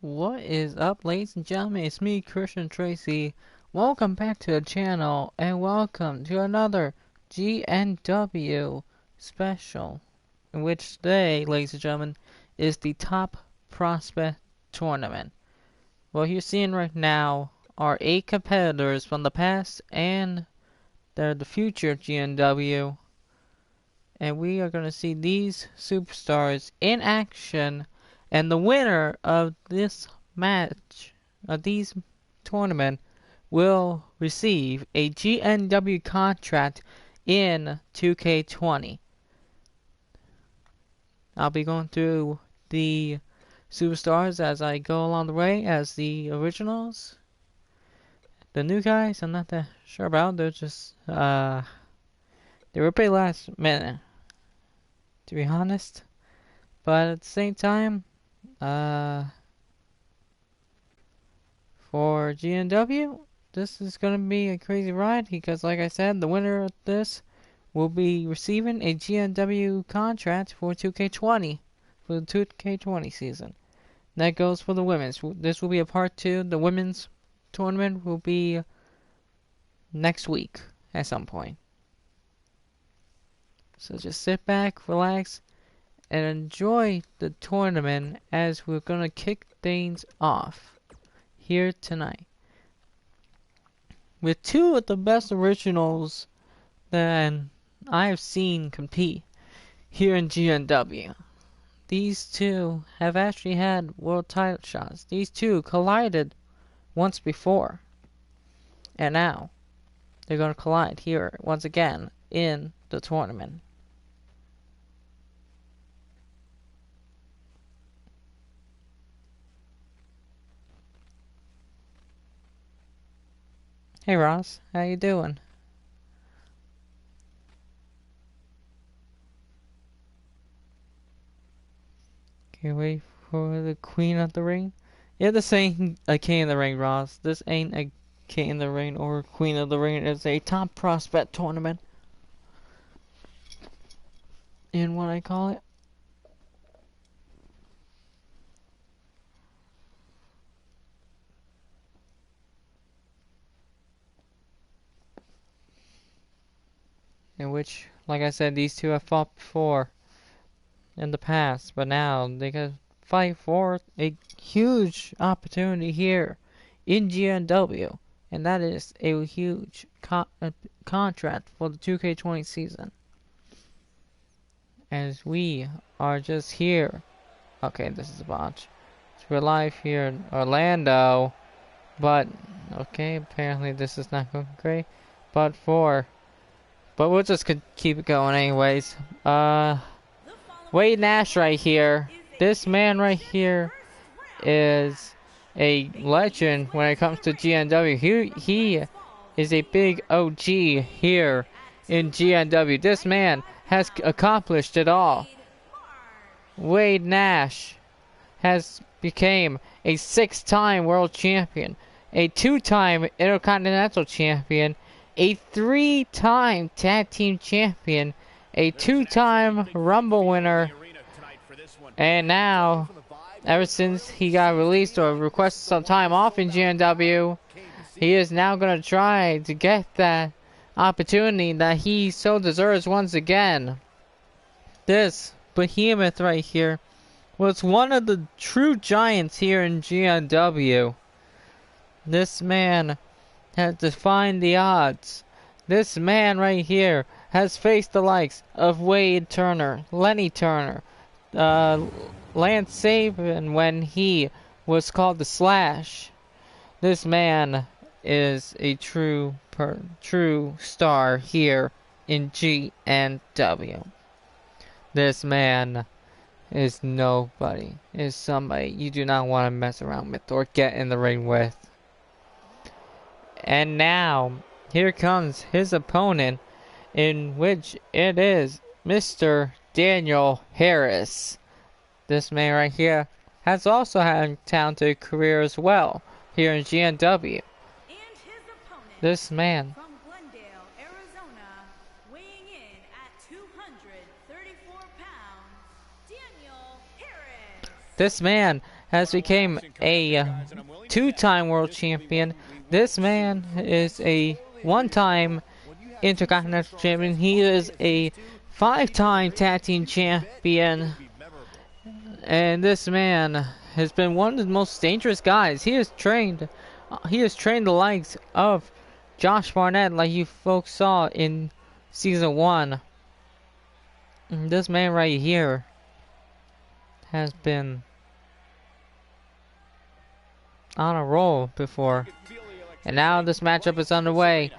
What is up, ladies and gentlemen? It's me, Christian Tracy. Welcome back to the channel, and welcome to another GNW special, in which today, ladies and gentlemen, is the Top Prospect Tournament. What you're seeing right now are 8 competitors from the past and they're the future of GNW, and we are going to see these superstars in action. And the winner of this match, of these tournament, will receive a GNW contract in 2K20. I'll be going through the superstars as I go along the way, as the originals. The new guys, I'm not that sure about. They're just, they were pretty last minute, to be honest. But at the same time, for GNW, this is going to be a crazy ride because, like I said, the winner of this will be receiving a GNW contract for 2K20, for the 2K20 season. That goes for the women's. This will be a part 2. The women's tournament will be next week at some point. So just sit back, relax, and enjoy the tournament as we're going to kick things off here tonight with 2 of the best originals that I have seen compete here in GNW. These 2 have actually had world title shots. These 2 collided once before, and now they're going to collide here once again in the tournament. Hey Ross, how you doing? Can't wait for the Queen of the Ring. Yeah, this ain't a King of the Ring, Ross. This ain't a King of the Ring or Queen of the Ring. It's a Top Prospect Tournament, in what I call it. In which, like I said, these 2 have fought before in the past, but now they can fight for a huge opportunity here in GNW, and that is a huge contract for the 2K20 season. As we are just here. Okay, this is a botch. So we're live here in Orlando, but okay, apparently this is not going great. But we'll just keep it going anyways. Wade Nash right here. This man right here is a legend when it comes to GNW. He is a big OG here in GNW. This man has accomplished it all. Wade Nash has became a 6-time world champion, a 2-time intercontinental champion, a 3-time tag team champion, a 2-time Rumble winner, and now, ever since he got released or requested some time off in GNW, he is now going to try to get that opportunity that he so deserves once again. This behemoth right here was one of the true giants here in GNW. This man has defied the odds. This man right here has faced the likes of Wade Turner, Lenny Turner, Lance Sabin when he was called the Slash. This man is a true star here in GNW. This man is nobody, is somebody you do not want to mess around with or get in the ring with. And now, here comes his opponent, in which it is Mr. Daniel Harris. This man right here has also had a talented career as well here in GNW. This man from Glendale, Arizona, weighing in at 234 pounds, Daniel Harris. This man has become a two-time world champion. This man is a one-time Intercontinental Champion. He is a five-time tag team champion. And this man has been one of the most dangerous guys. He has trained the likes of Josh Barnett, like you folks saw in season 1. And this man right here has been on a roll before. And now this matchup is underway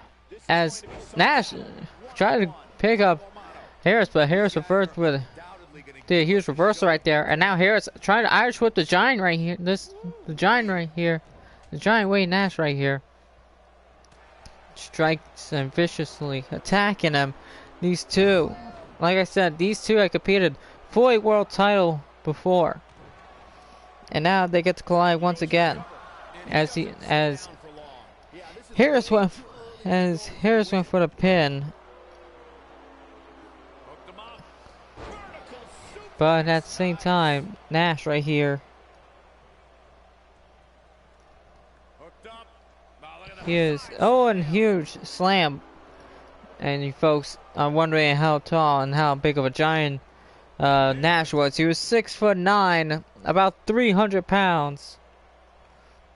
as Nash tried to pick up Harris, but Harris reversed with the huge reversal right there. And now Harris trying to Irish whip the Giant right here. The Giant Wade Nash right here. Strikes him viciously, attacking him. These two, like I said, these two had competed for a world title before. And now they get to collide once again. As Harris went for the pin. But at the same time, Nash right here. And huge slam. And you folks are wondering how tall and how big of a giant Nash was. He was 6'9", about 300 pounds.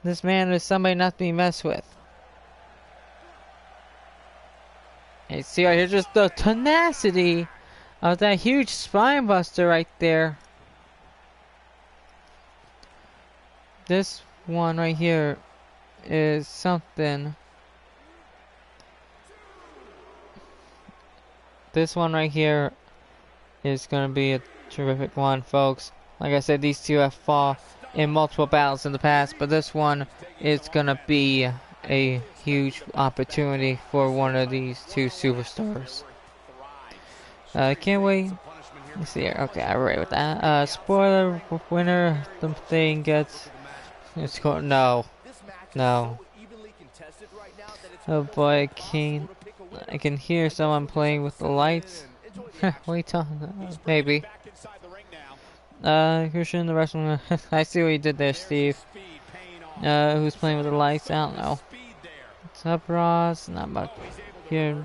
This man is somebody not to be messed with. And you see right here just the tenacity of that huge spine buster right there. This one right here is something. This one right here is going to be a terrific one, folks. Like I said, these two have fought in multiple battles in the past, but this one is going to be a huge opportunity for one of these two superstars. Can't wait. Let's see here. Okay, I'm right with that. Spoiler winner, the thing gets. It's called. No. Oh boy, I can hear someone playing with the lights. What are you talking about? Maybe. Christian, the wrestler. I see what you did there, Steve. Who's playing with the lights? I don't know. What's up, Ross? Not much. Here,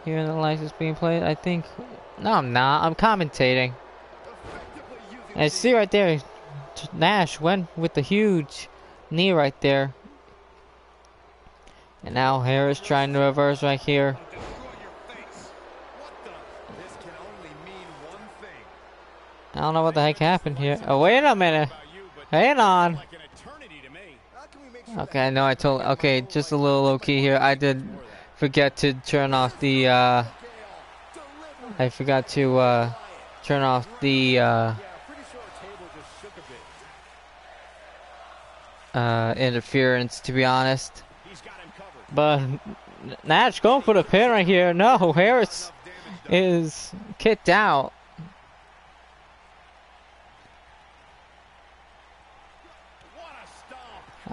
the lights is being played. I think. No, I'm not. I'm commentating. I see right there. Nash went with the huge knee right there. And now Harris trying to reverse right here. I don't know what the heck happened here. Oh, wait a minute. Hang on. Okay, I know I told. Okay, just a little low key here. I did forget to turn off the. I forgot to turn off the interference, to be honest. But Nash going for the pin right here. No, Harris is kicked out.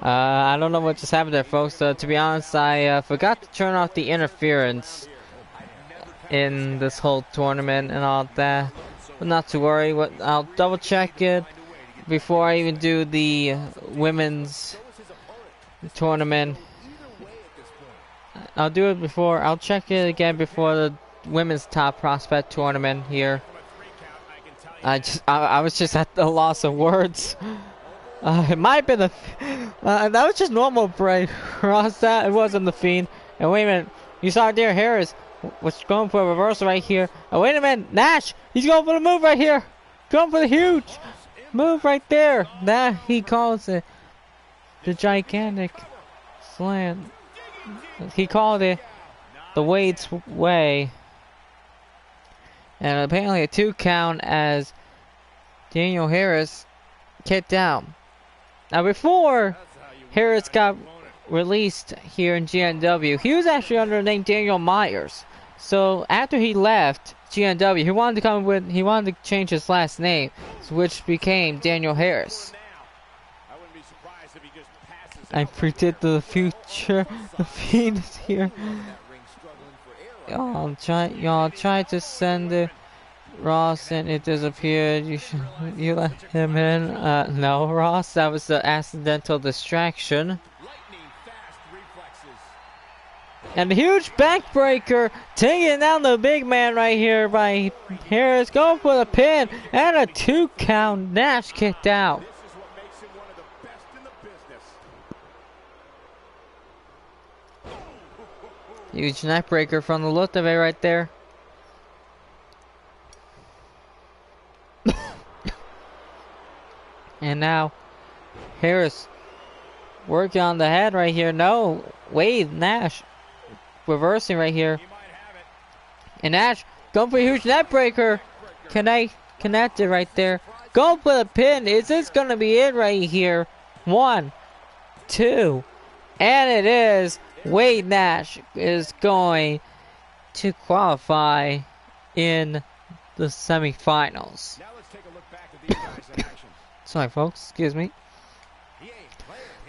I don't know what just happened there, folks. To be honest, I forgot to turn off the interference in this whole tournament and all that. But not to worry. I'll double check it before I even do the women's tournament. I'll do it before. I'll check it again before the women's top prospect tournament here. I was just at the loss of words. It might have been that was just normal break. Ross, that it wasn't the Fiend. And wait a minute, you saw there Harris was going for a reversal right here. Oh wait a minute, Nash, he's going for the move right here. Going for the huge move right there. That he calls it the gigantic slam. He called it the Wade's way. And apparently a 2 count as Daniel Harris kicked out. Now before Harris got released here in GNW, he was actually under the name Daniel Myers. So after he left GNW, he wanted to change his last name, which became Daniel Harris. I predict the future. The Fiend is here. Y'all try to send Ross, and it disappeared. You let him in? No, Ross. That was the accidental distraction. And a huge backbreaker, taking down the big man right here by Harris. Going for the pin and a 2 count. Nash kicked out. Huge neckbreaker from the look of it right there. And now Harris working on the head right here. No, Wade Nash reversing right here. And Nash going for a huge neckbreaker. Connected right there. Going for the pin. Is this gonna be it right here? 1, 2, and it is. Wade Nash is going to qualify in the semifinals. Now let's take a look back at these guys in action. Sorry, folks. Excuse me.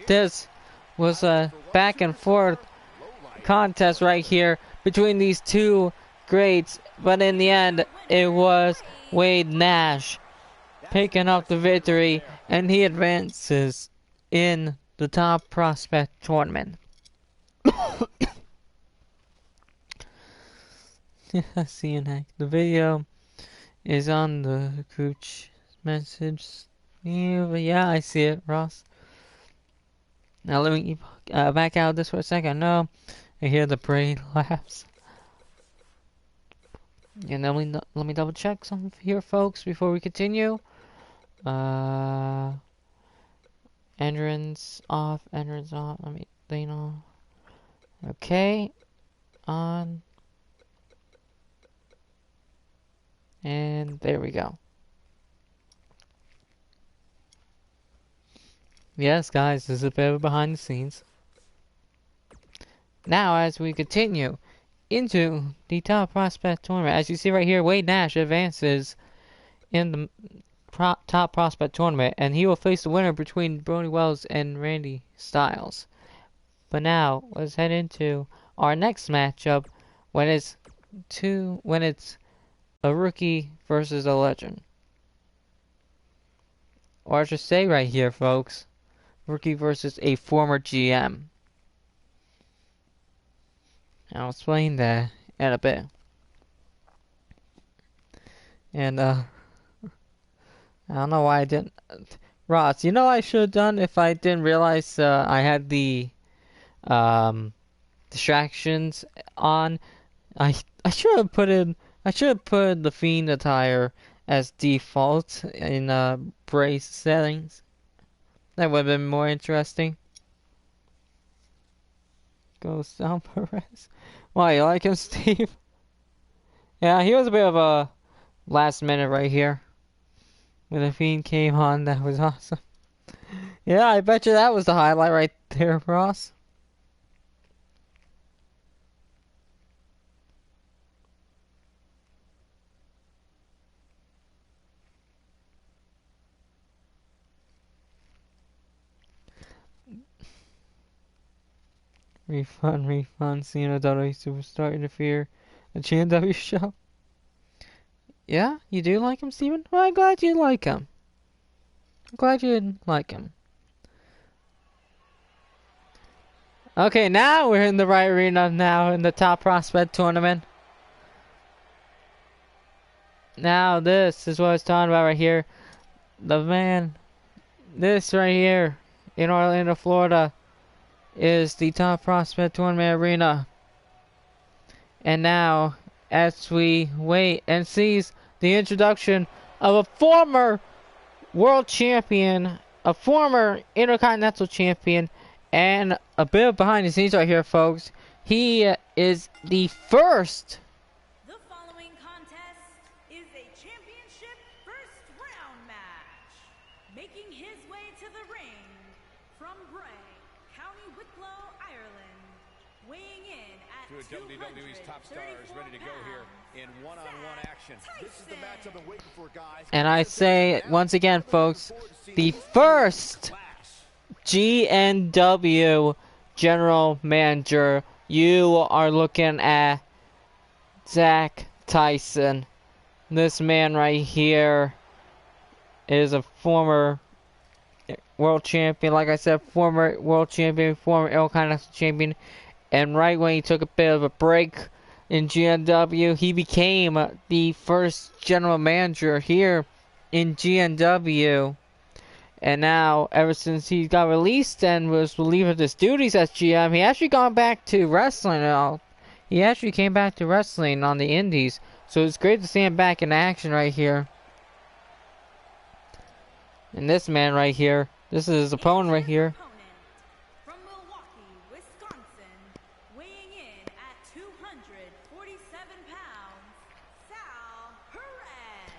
This was a back and forth contest right here between these two greats, but in the end, it was Wade Nash picking up the victory, and he advances in the top prospect tournament. Yeah, see you next. The video is on the group message. Yeah, I see it, Ross. Now let me back out of this for a second. No, I hear the brain laughs. And then let me double check something here, folks, before we continue. Entrance off. Let me lean on. Okay, on. And there we go. Yes, guys, this is a bit of behind the scenes. Now, as we continue into the top prospect tournament, as you see right here, Wade Nash advances in the top prospect tournament, and he will face the winner between Brody Wells and Randy Styles. But now, let's head into our next matchup when it's a rookie versus a legend. Or I should say right here, folks, rookie versus a former GM. I'll explain that in a bit. And I don't know why I didn't. Ross, you know what I should have done if I didn't realize I had the distractions on. I should have put the Fiend attire as default in brace settings. That would have been more interesting. Goes down Perez. Why, you like him, Steve? Yeah, he was a bit of a last minute right here. When the Fiend came on, that was awesome. Yeah, I bet you that was the highlight right there, Ross. Refund, GNW superstar interfere. A GNW show. Yeah, you do like him, Steven? Well, I'm glad you like him. I'm glad you like him. Okay, now we're in the right arena now in the top prospect tournament. Now this is what I was talking about right here. This right here in Orlando, Florida is the top prospect tournament arena. And now, as we wait and sees the introduction of a former world champion, a former intercontinental champion, and a bit of behind the scenes right here, folks. He is the first. The following contest is a championship first round match. Making his way to the ring from Bray, County Wicklow, Ireland, weighing in at WWE's top stars ready to go here in one-on-one action. This is the match I've been waiting for, guys. And I say once again, folks, the first GNW general manager. You are looking at Zach Tyson This man right here is a former world champion. Like I said, former world champion, former Intercontinental champion. And right when he took a bit of a break in GNW, he became the first general manager here in GNW. And now, ever since he got released and was relieved of his duties as GM, he actually gone back to wrestling now. He actually came back to wrestling on the indies. So it's great to see him back in action right here. And this man right here, this is his opponent right here. From Milwaukee, Wisconsin, weighing in at 247 pounds, Sal Perez.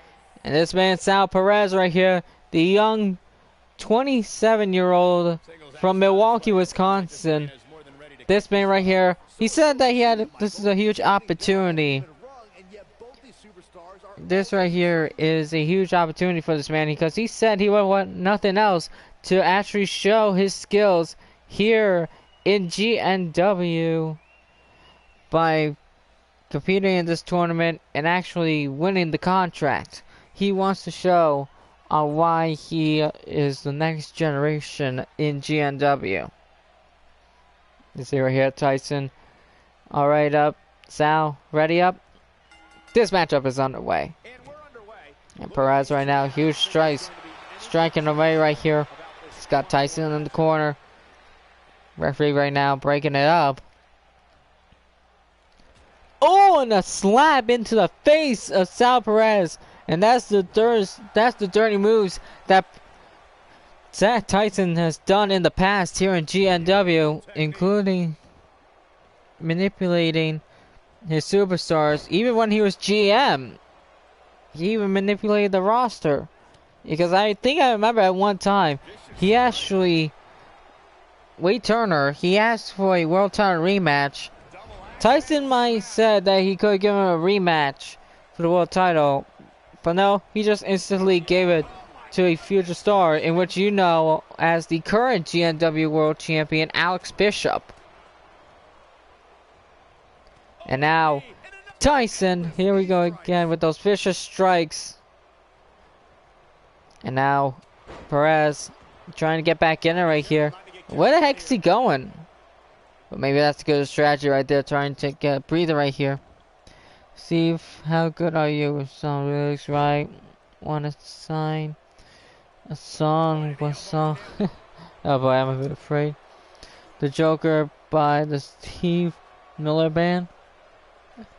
And this man, Sal Perez right here, the young 27-year-old from Milwaukee, Wisconsin. This man right here, he said that this is a huge opportunity. This right here is a huge opportunity for this man because he said he would want nothing else to actually show his skills here in GNW by competing in this tournament and actually winning the contract. He wants to show why he is the next generation in GNW. You see right here, Tyson. Alright, up. Sal, ready up? This matchup is underway. And Perez right now, huge strikes. Striking away right here. He's got Tyson in the corner. Referee right now breaking it up. Oh, and a slap into the face of Sal Perez. And that's the dirty moves that Zach Tyson has done in the past here in GNW, including manipulating his superstars. Even when he was GM, he even manipulated the roster. Because I think I remember at one time, he actually, Wade Turner, he asked for a world title rematch. Tyson might said that he could give him a rematch for the world title. But no, he just instantly gave it to a future star, in which you know as the current GNW World Champion, Alex Bishop. And now, Tyson, here we go again with those vicious strikes. And now, Perez trying to get back in it right here. Where the heck is he going? But maybe that's a good strategy right there, trying to get a breather right here. Steve, how good are you? Song lyrics right. Wanna sign a song? What song? Oh boy, I'm a bit afraid. The Joker by the Steve Miller Band.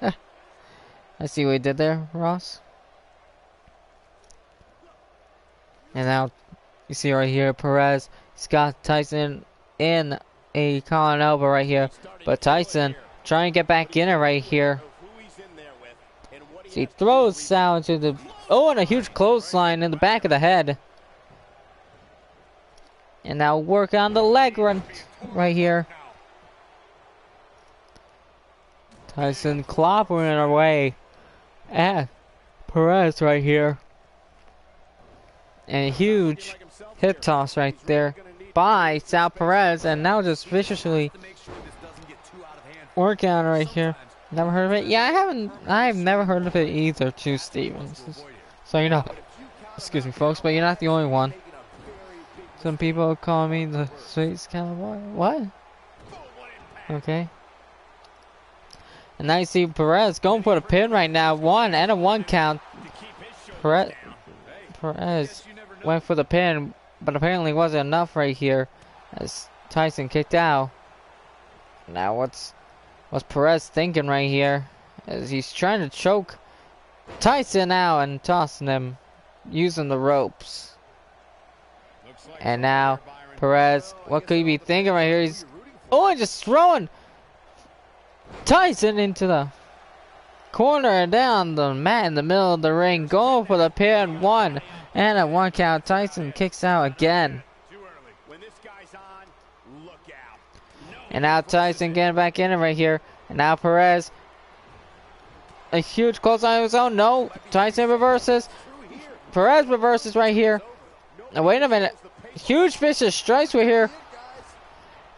I see what you did there, Ross. And now you see right here, Perez, Scott Tyson in a collar and elbow right here. But Tyson trying to get back in it right here. So he throws Sal into the... Oh, and a huge clothesline in the back of the head. And now work on the leg run right here. Tyson clobbering away at Perez right here. And a huge hip toss right there by Sal Perez. And now just viciously working on right here. Never heard of it? Yeah, I've never heard of it either, too, Stevens. So you know, excuse me, folks, but you're not the only one. Some people call me the sweet cowboy. What? Okay. And now you see Perez going for the pin right now. One and a one count. Perez went for the pin, but apparently wasn't enough right here as Tyson kicked out. Now what's Perez thinking right here? As he's trying to choke Tyson out and tossing him using the ropes. And now Perez, what could he be thinking right here? He's and just throwing Tyson into the corner and down the mat in the middle of the ring, going for the pin. One and a one count. Tyson kicks out again. And now Tyson getting back in it right here. And now Perez. A huge close on his own. No. Tyson reverses. Perez reverses right here. Now wait a minute. Huge vicious strikes right here.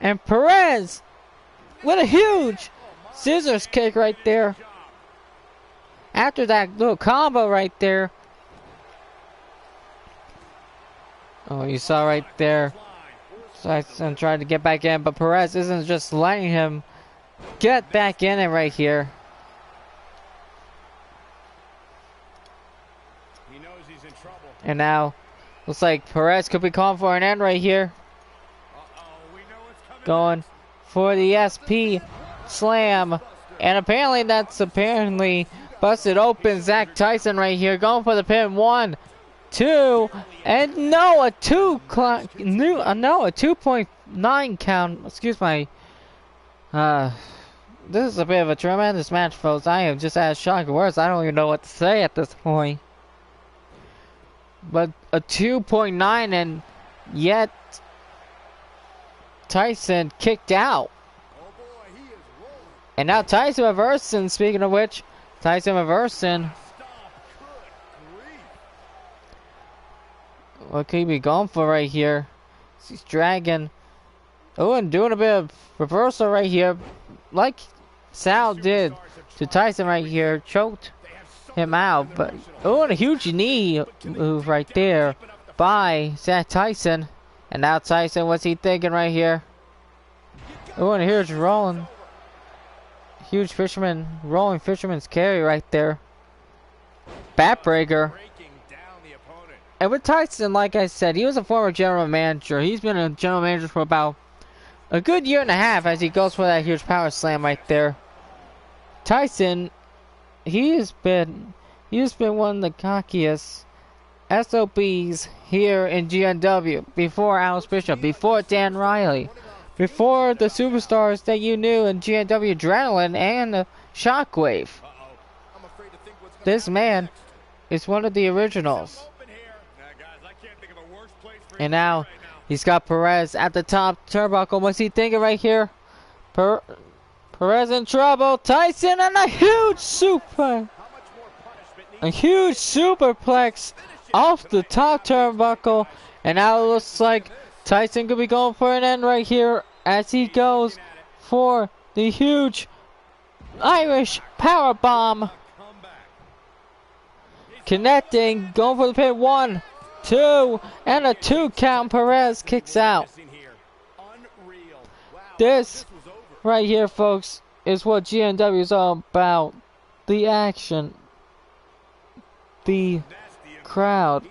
And Perez with a huge scissors kick right there. after that little combo right there. Oh, you saw right there. Tyson tried to get back in, but Perez isn't just letting him get back in it right here. He knows he's in trouble. And now, looks like Perez could be calling for an end right here. We know what's coming. Going for the SP slam. And apparently that's busted open Zach Tyson right here. Going for the pin. 1, 2, and no, a 2.9 count. Excuse my. This is a bit of a tremendous match, folks. I am just at shock of words. I don't even know what to say at this point. But a 2.9, and yet Tyson kicked out. And now Tyson reversing. Speaking of which, Tyson reversing. What could he be going for right here? He's dragging. Oh, and doing a bit of reversal right here. Like Sal did to Tyson right here. Choked him out. But oh, and a huge knee move right there by Zach Tyson. And now Tyson, what's he thinking right here? Oh, and here's rolling. Huge fisherman, rolling fisherman's carry right there. Backbreaker. And with Tyson, like I said, he was a former general manager. He's been a general manager for about a good year and a half as he goes for that huge power slam right there. Tyson, he's been one of the cockiest SOBs here in GNW. Before Alice Bishop, before Dan Riley, before the superstars that you knew in GNW, Adrenaline and Shockwave. This man is one of the originals. And now he's got Perez at the top turnbuckle. What's he thinking right here? Perez in trouble. Tyson and a huge superplex off the top turnbuckle. And now it looks like Tyson could be going for an end right here as he goes for the huge Irish power bomb. Connecting, going for the pin. 1, 2, and a 2 count. Perez kicks out. This right here, folks, is what GNW is all about. The action, the crowd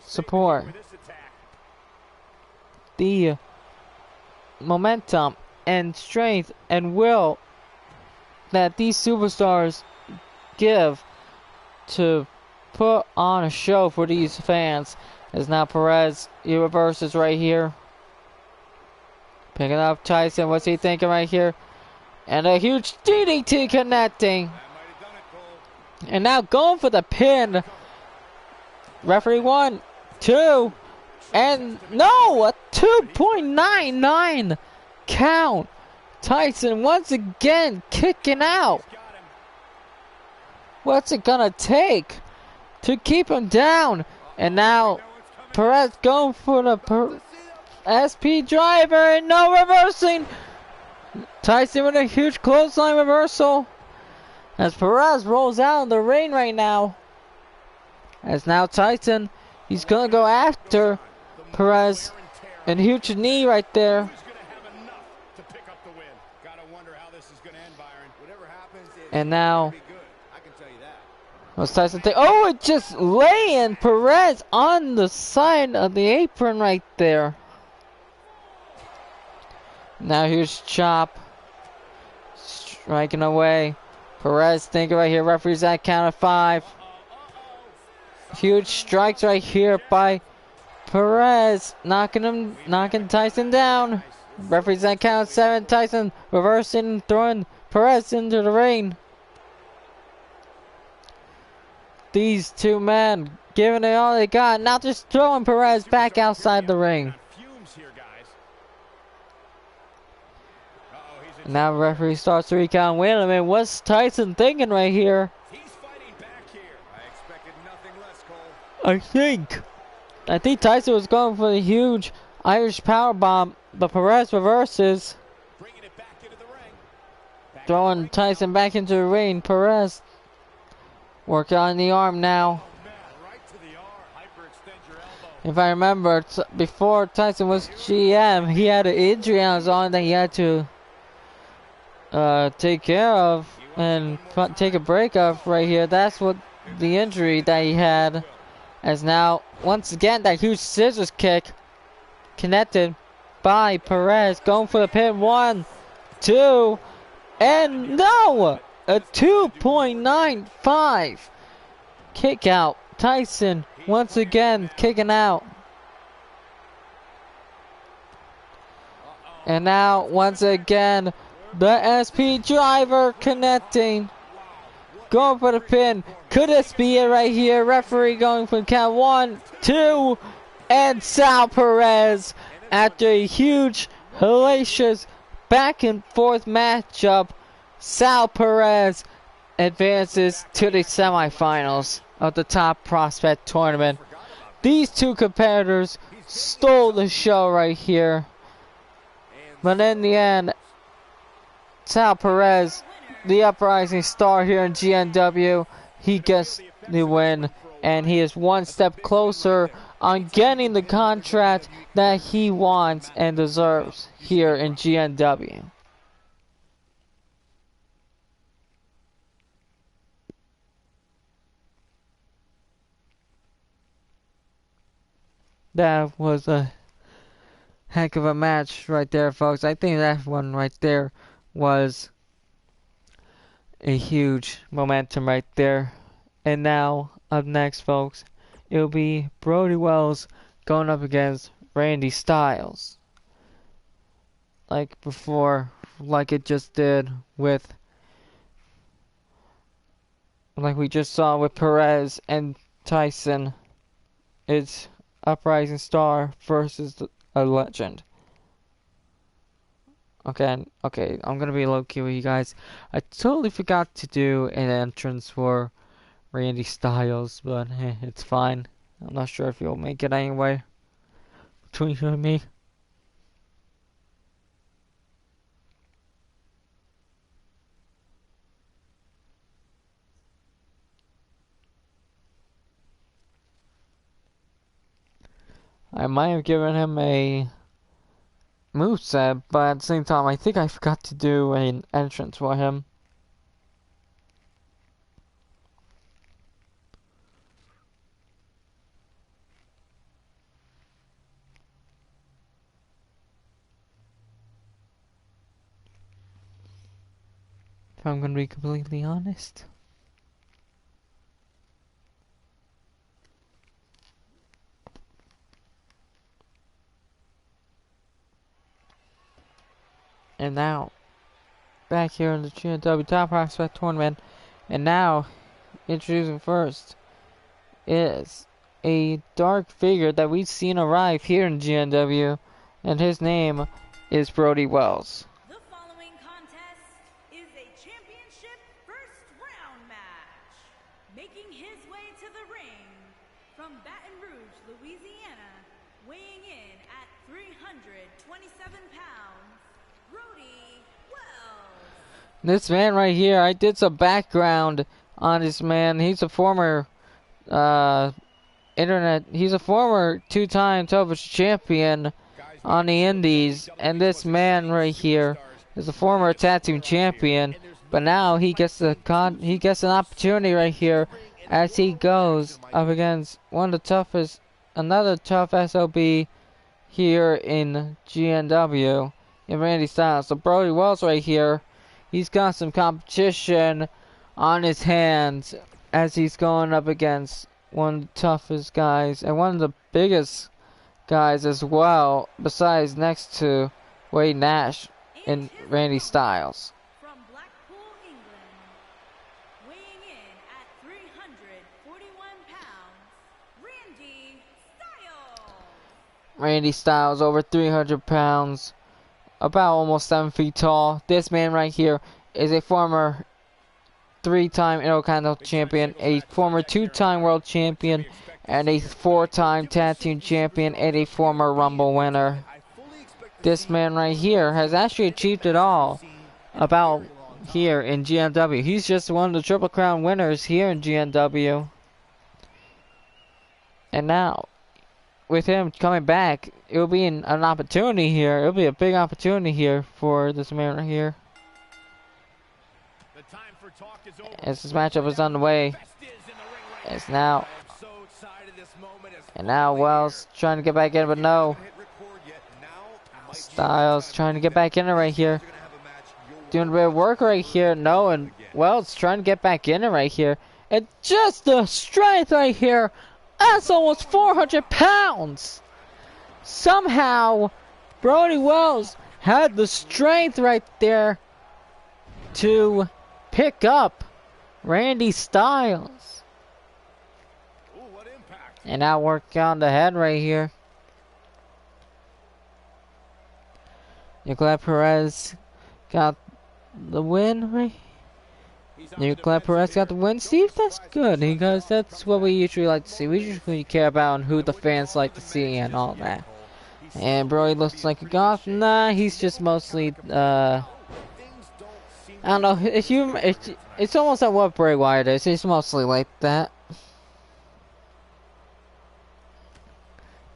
support, the momentum and strength and will that these superstars give to put on a show for these fans. As now Perez, he reverses right here. Picking up Tyson, what's he thinking right here? And a huge DDT connecting. And now going for the pin. Referee 1, 2, and no, a 2.99 count. Tyson once again kicking out. What's it gonna take to keep him down? And now Perez going for the SP driver and no reversing. Tyson with a huge clothesline reversal as Perez rolls out in the ring right now. As now Tyson, he's gonna go after Perez, and huge knee right there. And now, what's Tyson think? Oh, it just laying Perez on the side of the apron right there. Now here's Chop, striking away. Perez thinking right here, referee's at count of 5. Huge strikes right here by Perez, knocking Tyson down. Referee's at count 7. Tyson reversing, throwing Perez into the ring. These two men giving it all they got, now just throwing Perez back outside the ring. Now referee starts to recount. Wait a minute, what's Tyson thinking right here? I think Tyson was going for the huge Irish power bomb, but Perez reverses, throwing Tyson back into the ring. Perez Work on the arm now. If I remember, before Tyson was GM, he had an injury on his arm that he had to take care of and take a break of right here. That's what the injury that he had. As now, once again, that huge scissors kick connected by Perez, going for the pin. 1, 2, and no! A 2.95 kick out. Tyson once again kicking out. And now, once again, the SP driver connecting. Going for the pin. Could this be it right here? Referee going for the count. 1, 2, and Sal Perez, after a huge, hellacious back and forth matchup, Sal Perez advances to the semifinals of the Top Prospect Tournament. These two competitors stole the show right here. But in the end, Sal Perez, the uprising star here in GNW, he gets the win, and he is one step closer on getting the contract that he wants and deserves here in GNW. That was a heck of a match right there, folks. I think that one right there was a huge momentum right there. And now, up next, folks, it'll be Brody Wells going up against Randy Styles. Like before, like it just did with, like we just saw with Perez and Tyson. It's uprising star versus a legend. Okay, I'm gonna be low key with you guys. I totally forgot to do an entrance for Randy Styles, but it's fine. I'm not sure if he'll make it anyway. Between you and me. I might have given him a moveset, but at the same time, I think I forgot to do an entrance for him. If I'm gonna be completely honest. And now, back here in the GNW Top Prospect Tournament, and now, introducing first, is a dark figure that we've seen arrive here in GNW, and his name is Brody Wells. The following contest is a championship first round match. Making his way to the ring from Baton Rouge, Louisiana, weighing in at 327 pounds, Brody Wells. This man right here, I did some background on this man. He's a former he's a former two-time television champion on the Indies, and this man right here is a former tag team champion, but now he gets an opportunity right here as he goes up against one of the toughest, another tough SOB here in GNW, in Randy Styles. So Brody Wells right here, he's got some competition on his hands as he's going up against one of the toughest guys and one of the biggest guys as well, besides next to Wade Nash and Randy Styles. From Blackpool, England, weighing in at 341 pounds, Randy Styles. Randy Styles, over 300 pounds, about almost 7 feet tall. This man right here is a former 3-time Intercontinental Champion, a former 2-time World Champion, and a 4-time Tag Team Champion, and a former Rumble winner. This man right here has actually achieved it all. About here in GNW. He's just one of the Triple Crown winners here in GNW. And now, with him coming back, it will be an opportunity here. It will be a big opportunity here for this man right here. As this matchup is underway, it's now, and now Wells trying to get back in, but no. Styles trying to get back in it right here. Doing a bit of work right here. No, and Wells trying to get back in it right here. And just the strength right here. That's almost 400 pounds. Somehow, Brody Wells had the strength right there to pick up Randy Styles. And now working on the head right here. Nicolai Perez got the win, right? Nicolai Perez got the win. Steve, that's good, because that's what we usually like to see. We usually care about who the fans like to see and all that. And Brody looks like a goth. Nah, he's just mostly, I don't know, it's almost like what Bray Wyatt is. He's mostly like that.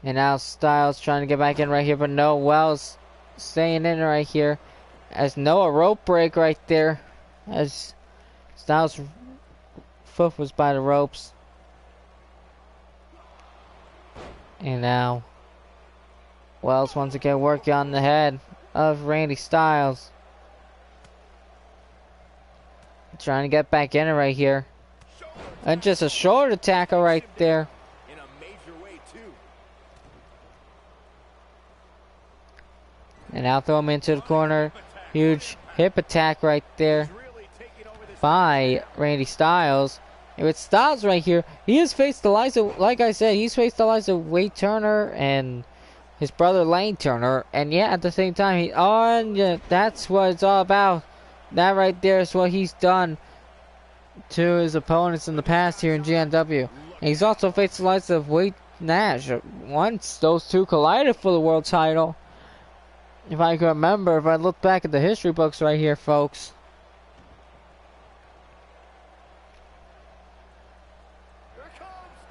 And now Styles trying to get back in right here, but no, Wells staying in right here. As Noah rope break right there. As Styles' foot was by the ropes. And now Wells once again working on the head of Randy Styles. Trying to get back in it right here. And just a shoulder tackle right there. And now throw him into the corner. Huge hip attack right there by Randy Styles. And with Styles right here, he has faced Eliza, like I said, he's faced Eliza Wade Turner and his brother Lane Turner. And yeah, at the same time, that's what it's all about. That right there is what he's done to his opponents in the past here in GNW. And he's also faced Eliza Wade Nash. Once those two collided for the world title. If I can remember, if I look back at the history books right here, folks.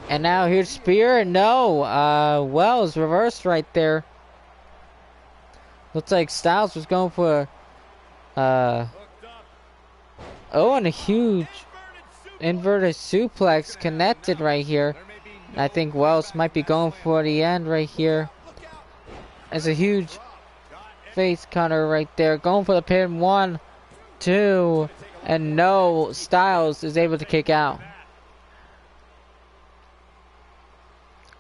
And now here's Spear. No, Wells reversed right there. Looks like Styles was going for, oh, and a huge inverted suplex connected right here. I think Wells might be going for the end right here. As a huge face cutter right there, going for the pin. 1, 2, and no, Styles is able to kick out.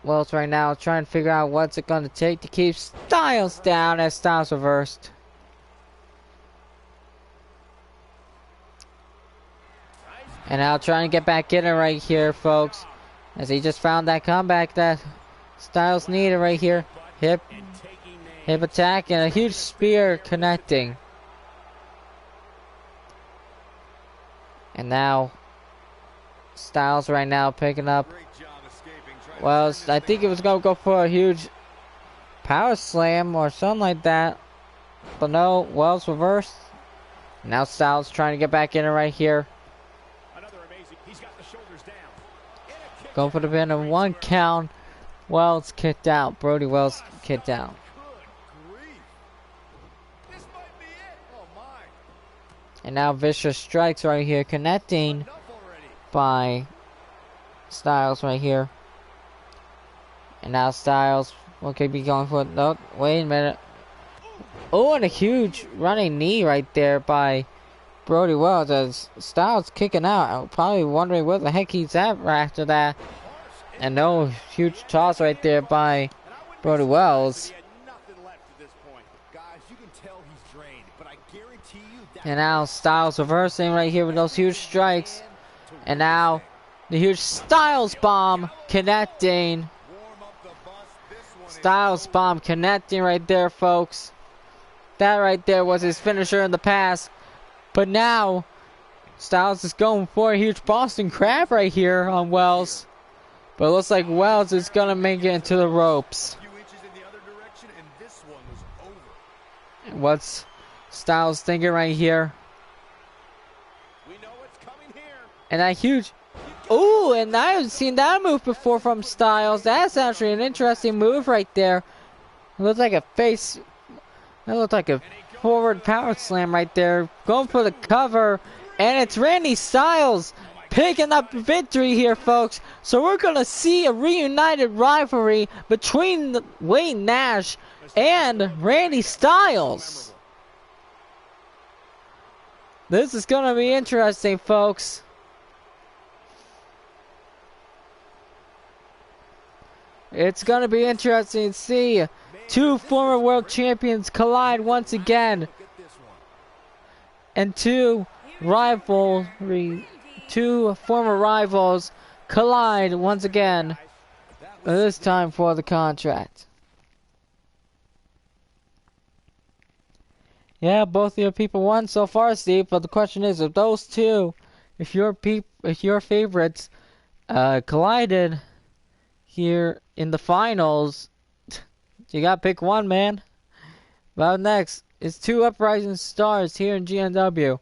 Wells right now trying to figure out what's it going to take to keep Styles down, as Styles reversed. And now trying to get back in it right here, folks, as he just found that comeback that Styles needed right here. Hip attack and a huge spear connecting. And now Styles right now picking up. Well, I think it was going to go for a huge power slam or something like that. But no, Wells reversed. Now Styles trying to get back in it right here. Going for the pin in 1 count. Wells kicked out. Brody Wells kicked out. And now vicious strikes right here, connecting by Styles right here. And now Styles will be going for it. No, wait a minute. Oh, and a huge running knee right there by Brody Wells as Styles kicking out. I'm probably wondering where the heck he's at right after that. And no, huge toss right there by Brody Wells. And now Styles reversing right here with those huge strikes. And now the huge Styles bomb connecting. Styles bomb connecting right there, folks. That right there was his finisher in the past. But now Styles is going for a huge Boston Crab right here on Wells. But it looks like Wells is going to make it into the ropes. What's Styles thinking right here? And that huge... Ooh, and I haven't seen that move before from Styles. That's actually an interesting move right there. It looks like a face... That looked like a forward power slam right there. Going for the cover. And it's Randy Styles picking up victory here, folks. So we're going to see a reunited rivalry between Wayne Nash and Randy Styles. This is going to be interesting, folks. It's going to be interesting to see two former world champions collide once again. And two former rivals collide once again. This time for the contract. Yeah, both of your people won so far, Steve. But the question is, if those two, if your favorites collided here in the finals, you gotta pick one, man. Well, next is two uprising stars here in GNW.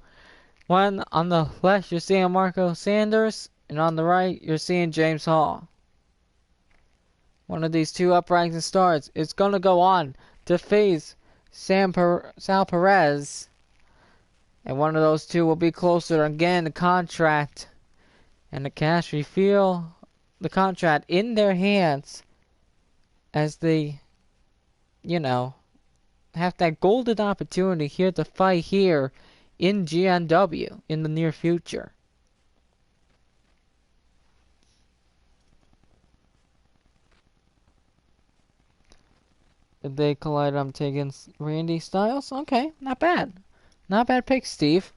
One on the left, you're seeing Marco Sanders, and on the right, you're seeing James Hall. One of these two uprising stars is gonna go on to face Sal Perez, and one of those two will be closer again the contract and the cash. We feel the contract in their hands as they, have that golden opportunity here to fight here in GNW in the near future. If they collide, I'm taking Randy Styles. Okay, not bad. Not bad pick, Steve.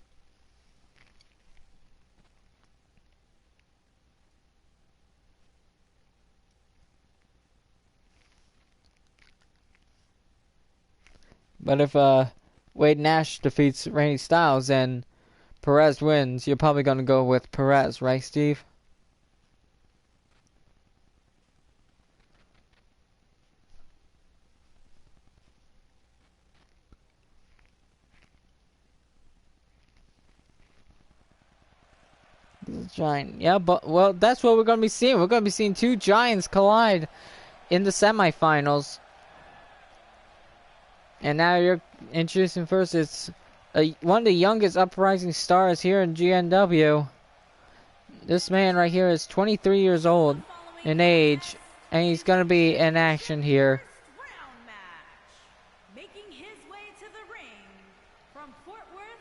But if Wade Nash defeats Randy Styles and Perez wins, you're probably going to go with Perez, right, Steve? Giant. Yeah, but, well, that's what we're going to be seeing. We're going to be seeing two giants collide in the semifinals. And now you're introducing first, it's one of the youngest uprising stars here in GNW. This man right here is 23 years old in age, and he's going to be in action here.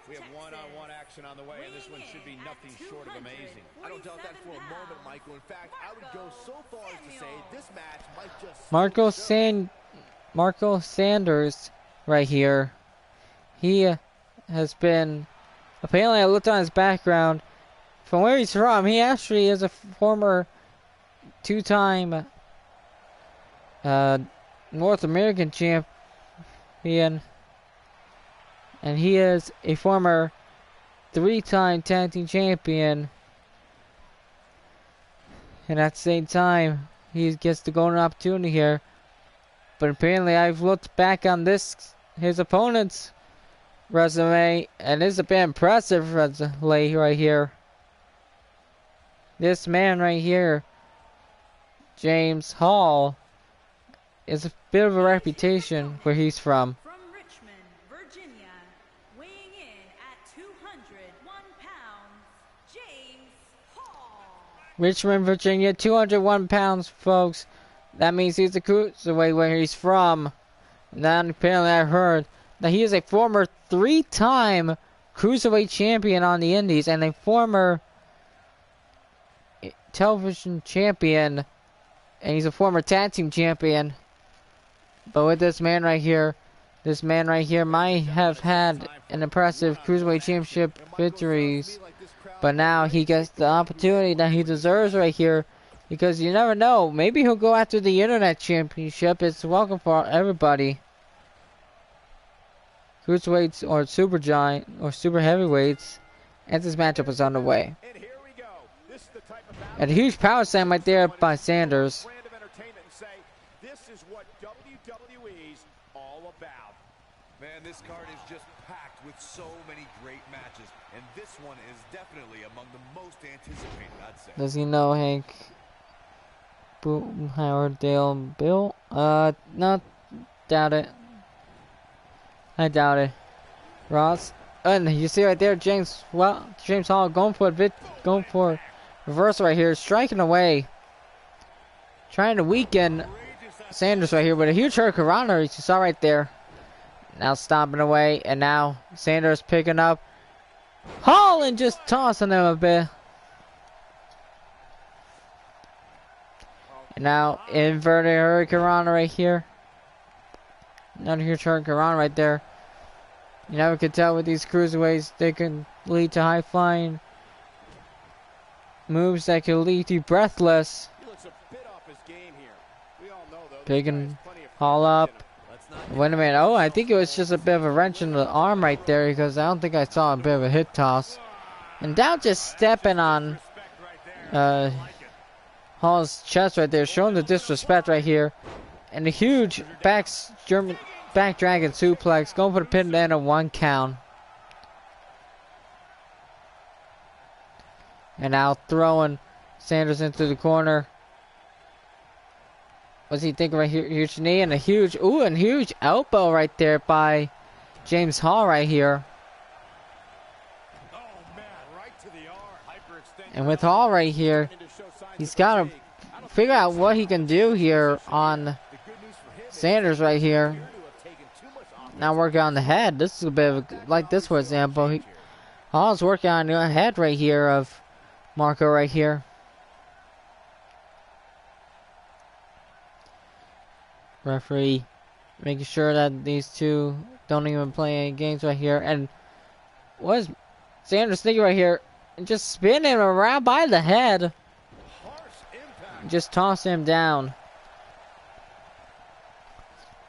We have one-on-one action on the way, and this one should be nothing short of amazing. I don't doubt that for a moment, Michael. In fact, I would go so far as to say this match might just... Marco Sanders right here. He has been... Apparently, I looked on his background. From where he's from, he actually is a former two-time North American champion. And he is a former three-time tag team champion. And at the same time, he gets the golden opportunity here. But apparently, I've looked back on his opponent's resume, and it's a bit impressive resume right here. This man right here, James Hall, is a bit of a reputation where he's from. From Richmond, Virginia, weighing in at 201 pounds, James Hall. Richmond, Virginia, 201 pounds, folks. That means he's a cruiserweight where he's from. And then apparently I heard that he is a former three-time cruiserweight champion on the Indies and a former television champion, and he's a former tag team champion. But with this man right here might have had an impressive cruiserweight championship victories, but now he gets the opportunity that he deserves right here, because you never know, maybe he'll go after the internet championship. It's welcome for everybody. Cruiserweights or super giant or super heavyweights, and this matchup is underway. And a huge power slam right there by Sanders. This is what WWE's all about. Man, this card is just packed with so many great matches, and this one is definitely among the most anticipated, I'd say. Does he know Hank? Boom, Howard, Dale, Bill? No, doubt it. I doubt it. Ross, and you see right there, James Hall going for reversal right here, striking away, trying to weaken Sanders right here with a huge hurricanrana, as you saw right there. Now stomping away, and now Sanders picking up Hall and just tossing him a bit. And now inverted hurricanrana right here. Another huge hurricanrana right there. You never could tell with these cruiserweights, they can lead to high flying moves that can leave you breathless. He looks a bit off his game here. We all know, though, Picking Hall up. Wait a minute. Oh, I think it was just a bit of a wrench in the arm right there, because I don't think I saw a bit of a hip toss. And Dow just stepping on Hall's chest right there, showing the disrespect right here. And a huge German back dragon suplex, going for the pin and a 1 count. And now throwing Sanders into the corner. What's he thinking right here? Huge knee and a huge elbow right there by James Hall right here. Oh, man, right to the arm. And with Hall right here, he's got to figure out what he can do here on Sanders right here. Now working on the head. This is a bit of like this, for example. Hall's working on the head right here of Marco right here. Referee making sure that these two don't even play any games right here. And what is Sanders thinking right here? Just spinning him around by the head. Just toss him down.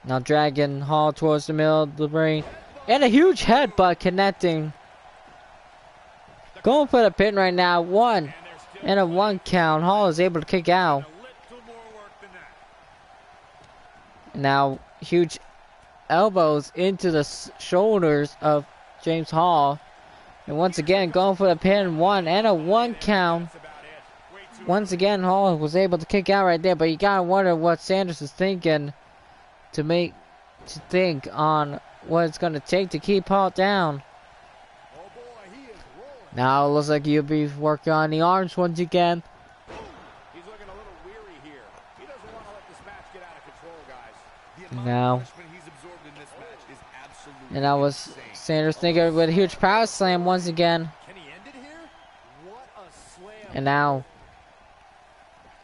Now dragging Hall towards the middle of the ring. And a huge headbutt connecting. Going for the pin right now. 1 and a 1 count. Hall is able to kick out. Now huge elbows into the shoulders of James Hall. And once again going for the pin. 1 and a 1 count. Once again Hall was able to kick out right there. But you gotta wonder what Sanders is thinking to think on what it's going to take to keep Hall down. Now it looks like you'll be working on the arms once again. He's looking a little weary here. He doesn't want to let this match get out of control, guys. Now, and that was Sanders thinking with a huge power slam once again. Can he end it here? What a slam. And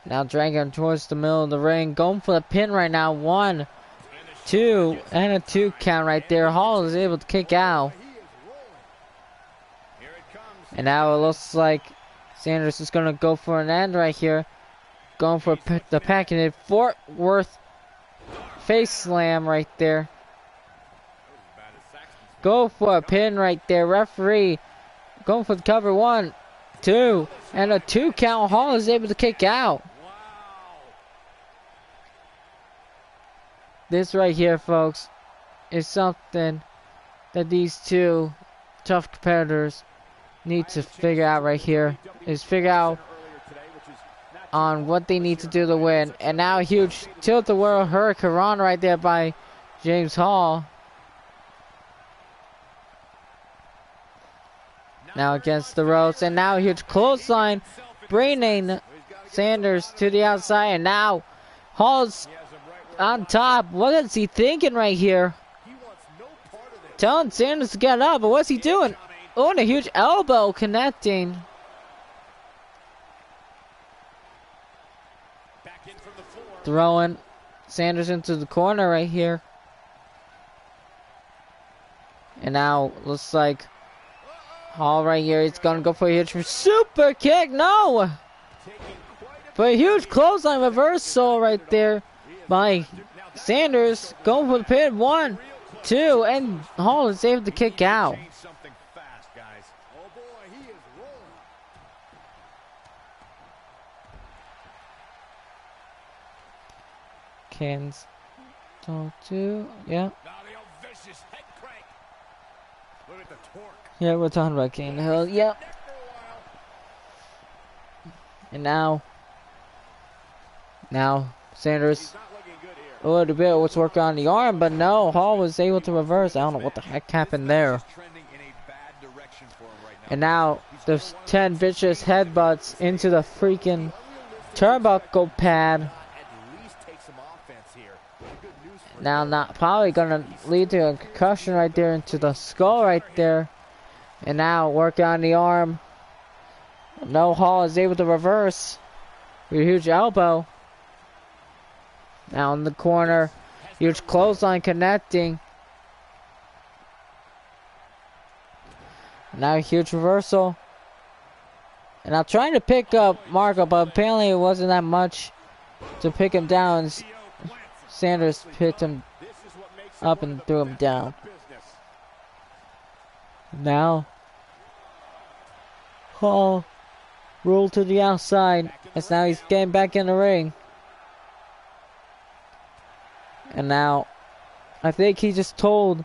now dragging him towards the middle of the ring, going for the pin right now. 1, 2, and a 2 count right there. Hall is able to kick out. And now it looks like Sanders is going to go for an end right here. Going for the packeted Fort Worth face slam right there. Go for a pin right there. Referee going for the cover. 1, 2, and a 2 count. Hall is able to kick out. This right here, folks, is something that these two tough competitors need to figure out right here. Is figure out on what they need to do to win. And now a huge tilt-the-world hurricanrana right there by James Hall. Now against the ropes. And now a huge clothesline bringing Sanders to the outside. And now Hall's on top. What is he thinking right here? Telling Sanders to get up, but what's he doing? Oh, and a huge elbow connecting. Throwing Sanders into the corner right here. And now looks like Hall right here. He's gonna go for a huge super kick. No! For a huge clothesline reversal right there by Sanders. Going for the pin. 1, 2, and Hall is able to kick out. Cans. 2, yeah. Look at the torque. Yeah, we're talking about King Hill. Yep. Neck for a while. And now Sanders. He's not looking good here. A little bit was working on the arm, but no, Hall was able to reverse. I don't know what the heck happened there. And now there's 10 vicious headbutts into the freaking turnbuckle pad. At least take some offense here. Good news for Now not probably gonna lead to a concussion right there into the skull right there. And now working on the arm. No, Hall is able to reverse with a huge elbow. Now in the corner, huge clothesline connecting. Now a huge reversal. And now trying to pick up Marco, but apparently it wasn't that much to pick him down. Sanders picked him up and threw him down. Now Hall rolled to the outside as now he's getting back in the ring. And now I think he just told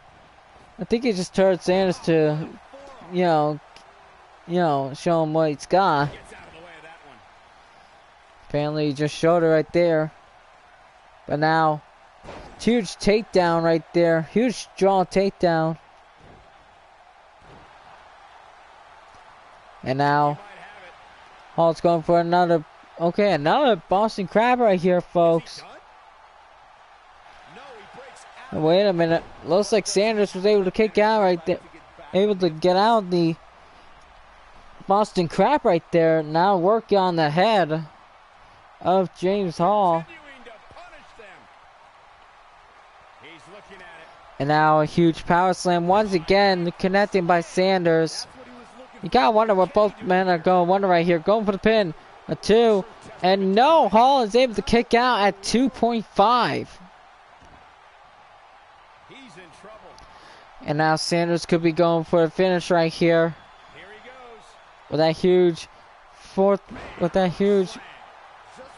Sanders to show him what he's got. Apparently he just showed it right there. But now huge takedown right there. Huge draw takedown. And now Hall's going for another Boston Crab right here, folks. Wait a minute. Looks like Sanders was able to kick out right there. Able to get out the Boston Crab right there. Now working on the head of James Hall. And now a huge power slam once again, connecting by Sanders. You gotta wonder what both men are going. Wonder right here, going for the pin. A 2, and no, Hall is able to kick out at 2.5. He's in trouble. And now Sanders could be going for a finish right here. Here he goes. With that huge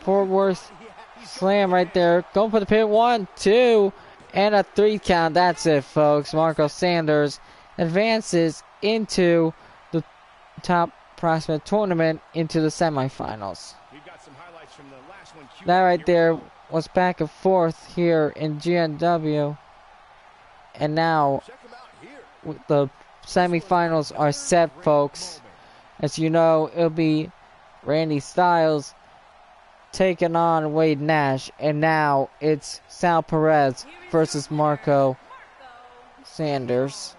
Fort Worth slam right there. Going for the pin. 1, 2, and a 3 count. That's it, folks. Marco Sanders advances into the top prospect tournament, into the semifinals. We've got some highlights from the last one. That right there was back and forth here in GNW. And now Check him out here. the semifinals are set, folks. As you know, it'll be Randy Styles taking on Wade Nash. And now it's Sal Perez versus Marco Sanders.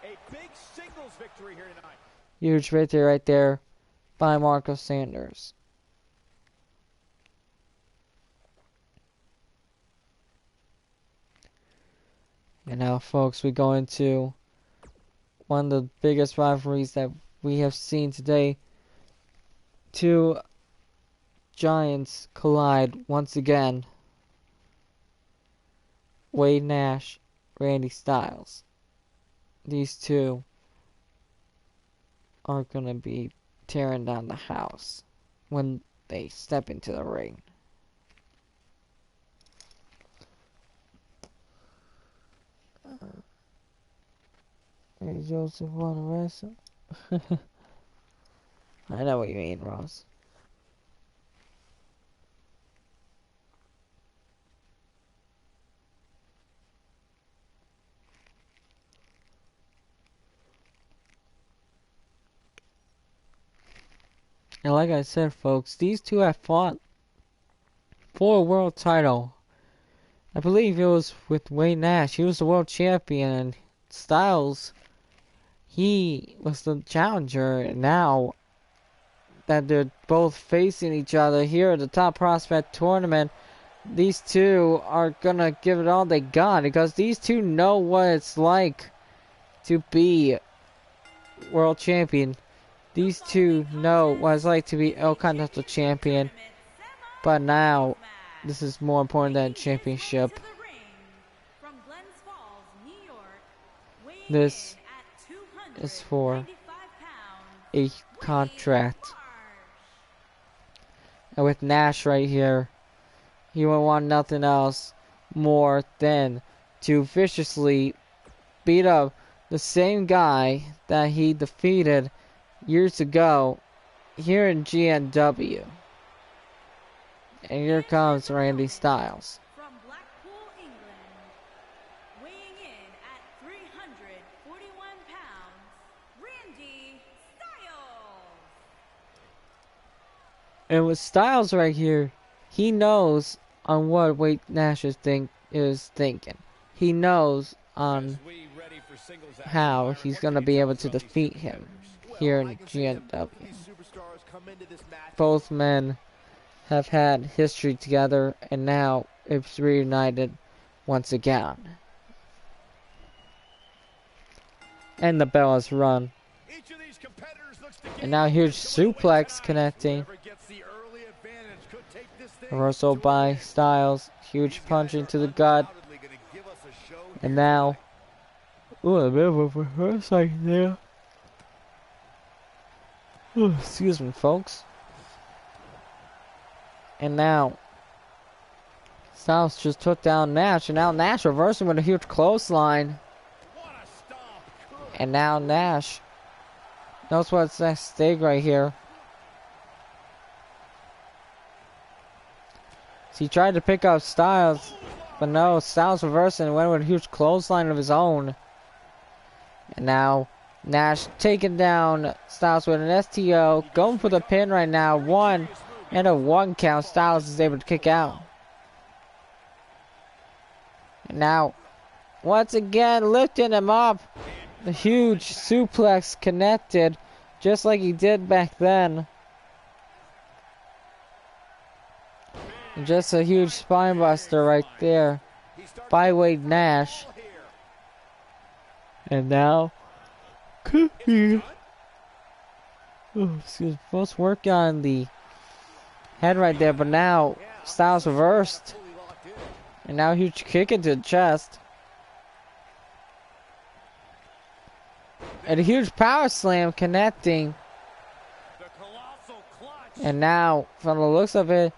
A big singles victory here tonight. Huge victory right there by Marco Sanders. And now, folks, we go into one of the biggest rivalries that we have seen today. Two giants collide once again. Wade Nash, Randy Styles. These two are going to be tearing down the house when they step into the ring. Hey, Joseph want to wrestle? I know what you mean, Ross. And like I said, folks, these two have fought for a world title. I believe it was with Wayne Nash. He was the world champion, and Styles, he was the challenger. And now that they're both facing each other here at the Top Prospect Tournament, these two are gonna give it all they got, because these two know what it's like to be world champion. These two know what it's like to be El Continental champion. But now, this is more important than a championship. This is for a contract. And with Nash right here, he would want nothing else more than to viciously beat up the same guy that he defeated years ago here in GNW. And here comes Randy Styles. From Blackpool, England, weighing in at 341 pounds, Randy Styles. And with Styles right here, he knows on what weight Nash is thinking. He knows on how he's going to be able to defeat him here in GNW. Both men have had history together, and now it's reunited once again. And the bell is run. And now huge suplex connecting. Reversal by Styles. Huge punch into the gut. And now, ooh, a bit of a reverse right there. Ooh, excuse me, folks. And now, Styles just took down Nash, and now Nash reversing with a huge clothesline. And now Nash knows what's at stake right here. So he tried to pick up Styles, but no, Styles reversing and went with a huge clothesline of his own. And now Nash taking down Styles with an STO, going for the pin right now. One and a 1 count. Styles is able to kick out. And now, once again, lifting him up. The huge suplex connected, just like he did back then. And just a huge spine buster right there by Wade Nash. And now, Cookie. Oh, excuse me. Folks work on the head right there, but now Styles reversed. And now huge kick into the chest. And a huge power slam connecting. And now, from the looks of it,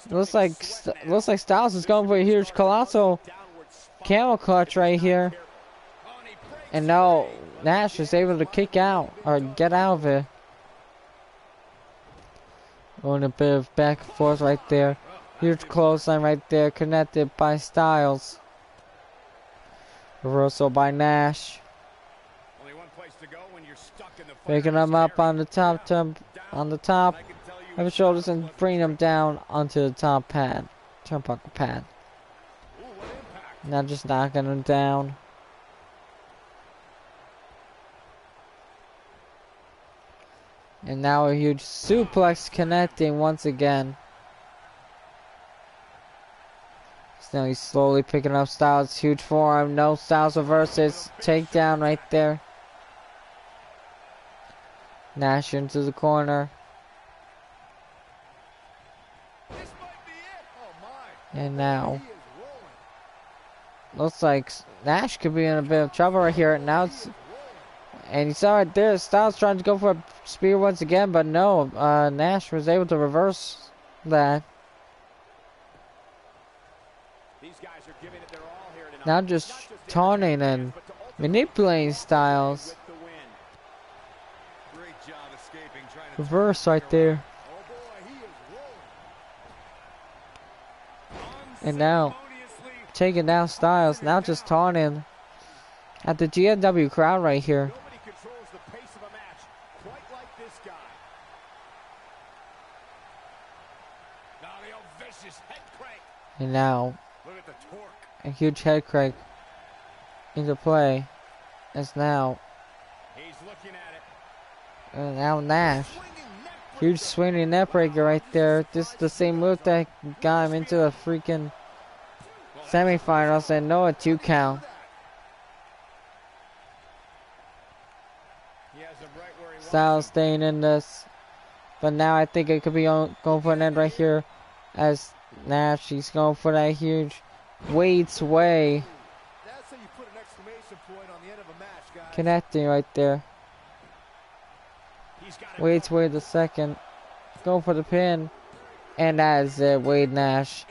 looks like Styles is going for a huge colossal camel clutch right here. And now Nash is able to kick out or get out of it. Going a bit of back and forth right there. Huge clothesline right there, connected by Styles. Reversal by Nash. Picking him up on the top, of his shoulders and bringing him down onto the top pad, turnbuckle pad. Now just knocking him down. And now a huge suplex connecting once again. So now he's slowly picking up Styles. Huge forearm. No, Styles reverses. Takedown right there. Nash into the corner. And now, looks like Nash could be in a bit of trouble right here. Now it's, and you saw right there, Styles trying to go for a spear once again, but no, Nash was able to reverse that. Now just taunting and manipulating Styles. Reverse right there. And now taking down Styles. Now just taunting at the GNW crowd right here. And now a huge head crank into play. As now, and now Nash. Huge swinging neck breaker right there. This is the same move that got him into the freaking semifinals and no, a 2 count. Styles staying in this. But now I think it could be going for an end right here. As Nash, he's going for that huge Wade's way. Connecting right there. Wade's way the second. Going for the pin. And that is it. Wade Nash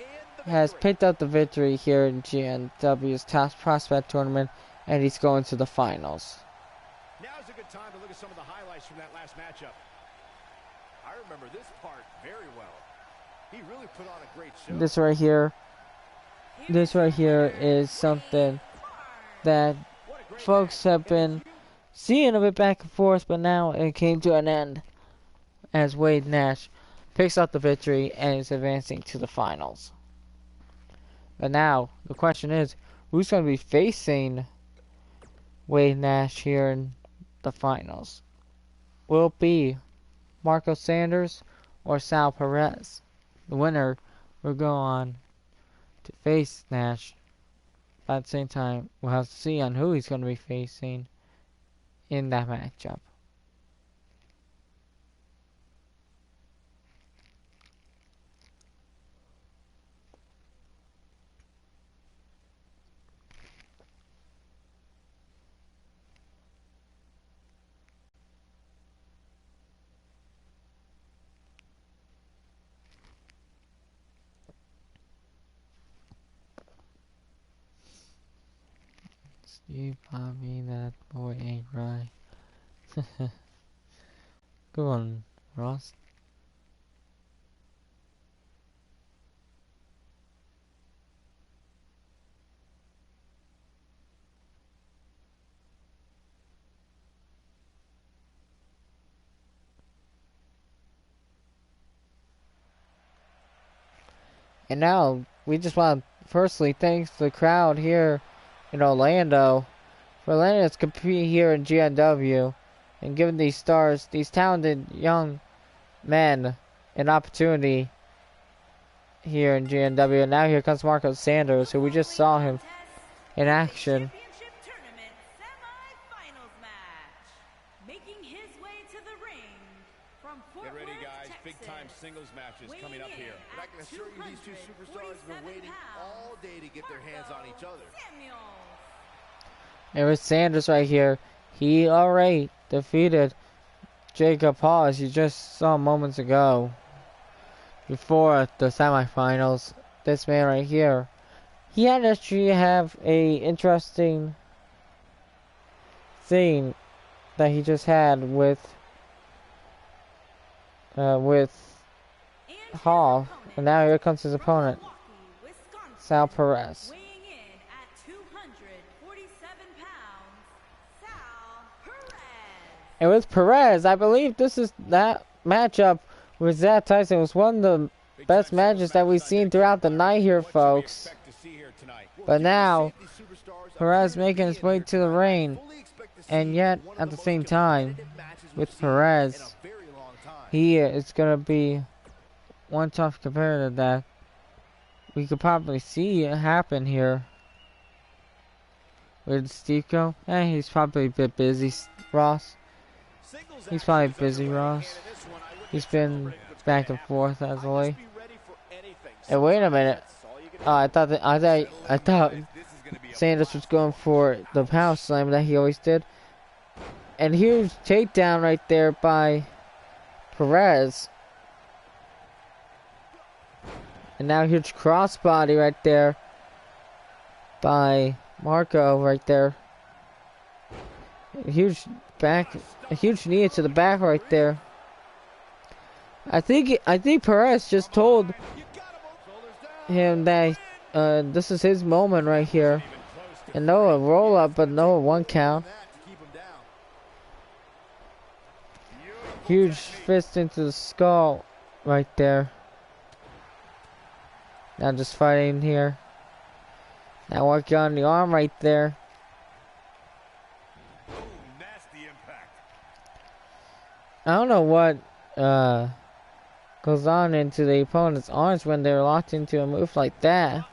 has picked up the victory here in GNW's Top Prospect Tournament. and he's going to the finals. Now's a good time to look at some of the highlights from that last matchup. I remember this part very well. He really put on a great show. This right here is something that folks have been seeing a bit back and forth, but now it came to an end as Wade Nash picks up the victory and is advancing to the finals. But now the question is, who's going to be facing Wade Nash here in the finals? Will it be Marco Sanders or Sal Perez? The winner will go on to face Nash. But at the same time, we'll have to see on who he's going to be facing in that matchup. Steve Bobby, that boy ain't right. Go on, Ross. And now, we just want to firstly thank the crowd here in Orlando for letting us compete here in GNW and giving these stars, these talented young men, an opportunity here in GNW. And now here comes Marco Sanders, who we just saw him in action. Get ready, guys. Big-time singles matches coming up here. But I can assure you these two superstars have been waiting all day to get their hands on each other. And with Sanders right here, he already defeated Jacob Hall, as you just saw moments ago. Before the semifinals, this man right here, he had actually have a interesting thing that he just had with Hall, and now here comes his opponent, Sal Perez. And with Perez, I believe this is that matchup with Zach Tyson was one of the best matches that we've seen throughout the night here, folks. But now, Perez making his way to the ring, and yet at the same time, with Perez, he is going to be one tough competitor that we could probably see happen here. With Stico, he's probably a bit busy, Ross. He's probably busy, Ross. He's been back and forth as of late. Hey, wait a minute. I thought Sanders was going for the power slam that he always did. And huge takedown right there by Perez. And now huge crossbody right there by Marco right there. A huge knee to the back right there. I think Perez just told him that this is his moment right here. And no a roll up, but no 1 count. Huge fist into the skull right there. Now just fighting here. Now working on the arm right there. I don't know what goes on into the opponent's arms when they're locked into a move like that.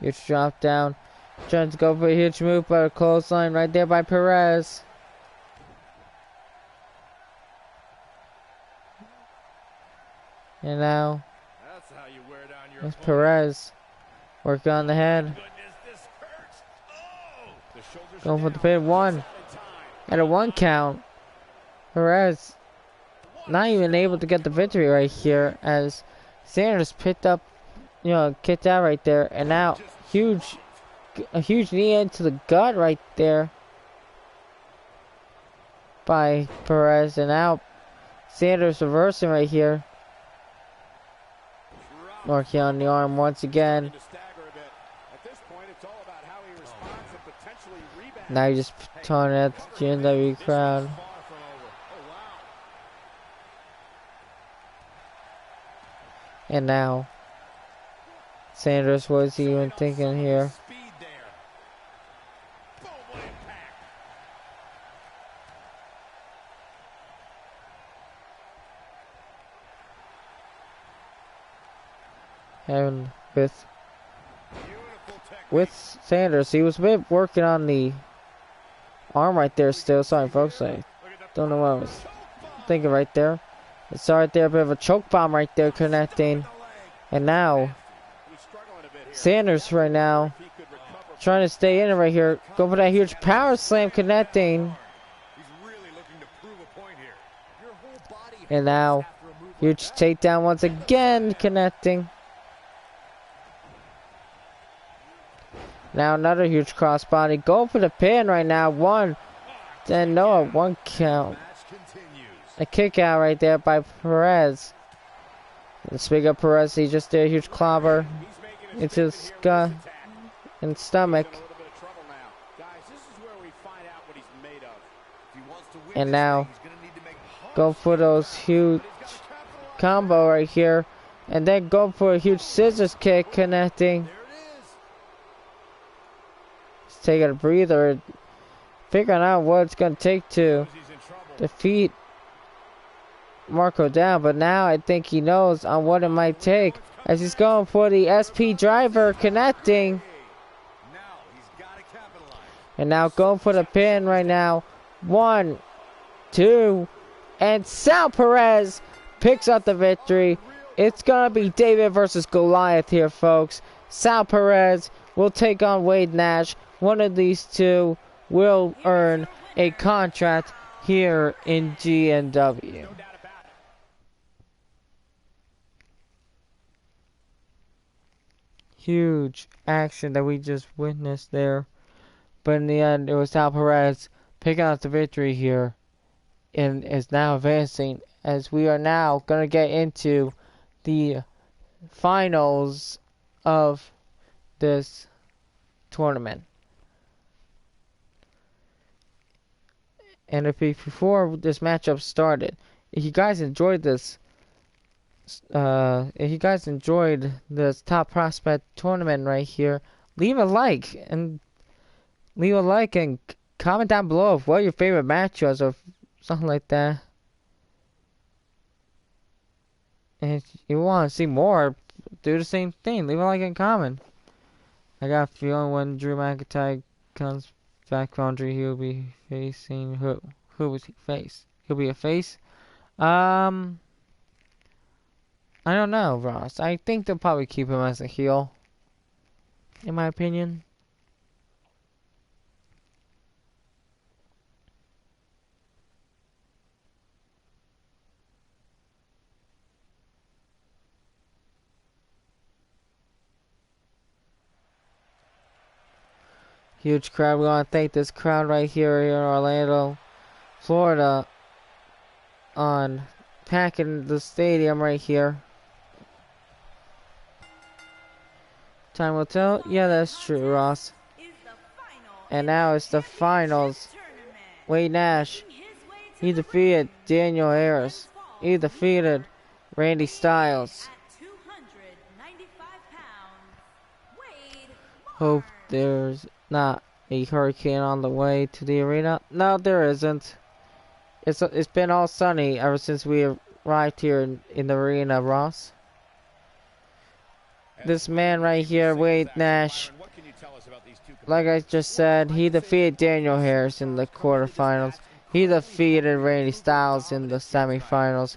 Huge drop down. Trying to go for a huge move, but a clothesline right there by Perez. And now, it's Perez working on the head. Going for the pin. 1. At a 1 count. Perez not even able to get the victory right here as Sanders picked up, kicked out right there. And now, huge a huge knee into the gut right there by Perez, and now Sanders reversing right here. Working on the arm once again. Now you just throwing at the GNW crowd. And now Sanders, was he even thinking here? And with Sanders, he was a bit working on the arm right there still. Sorry folks, I don't know what I was thinking right there. It's right there, a bit of a choke bomb right there connecting. And now Sanders right now trying to stay in it right here. Go for that huge power slam connecting. And now huge takedown once again connecting. Now another huge crossbody. Go for the pin right now. One. Then no, one count. A kick out right there by Perez. And speaking of Perez, he just did a huge clobber into his gut and stomach. And now go for those huge combo right here. And then go for a huge scissors kick connecting. Just taking a breather. Figuring out what it's going to take to defeat Marco down, but now I think he knows on what it might take as he's going for the SP driver connecting. And now going for the pin right now. 1, 2, and Sal Perez picks up the victory. It's going to be David versus Goliath here, folks. Sal Perez will take on Wade Nash. One of these two will earn a contract here in GNW. Huge action that we just witnessed there. But in the end, it was Sal Perez picking up the victory here and is now advancing as we are now going to get into the finals of this tournament. And before this matchup started, if you guys enjoyed this, top prospect tournament right here, leave a like and comment down below of what your favorite match was or something like that. And if you want to see more, do the same thing. Leave a like and comment. I got a feeling when Drew McIntyre comes back from injury, he'll be facing who? Who was he face? He'll be a face. I don't know, Ross. I think they'll probably keep him as a heel, in my opinion. Huge crowd. We want to thank this crowd right here in Orlando, Florida, on packing the stadium right here. Time will tell. Yeah, that's true, Ross. And now it's the finals. Wade Nash. He defeated Daniel Harris. He defeated Randy Styles. Hope there's not a hurricane on the way to the arena. No, there isn't. It's been all sunny ever since we arrived here in the arena, Ross. This man right here, Wade Nash, like I just said, he defeated Daniel Harris in the quarterfinals. He defeated Randy Styles in the semifinals.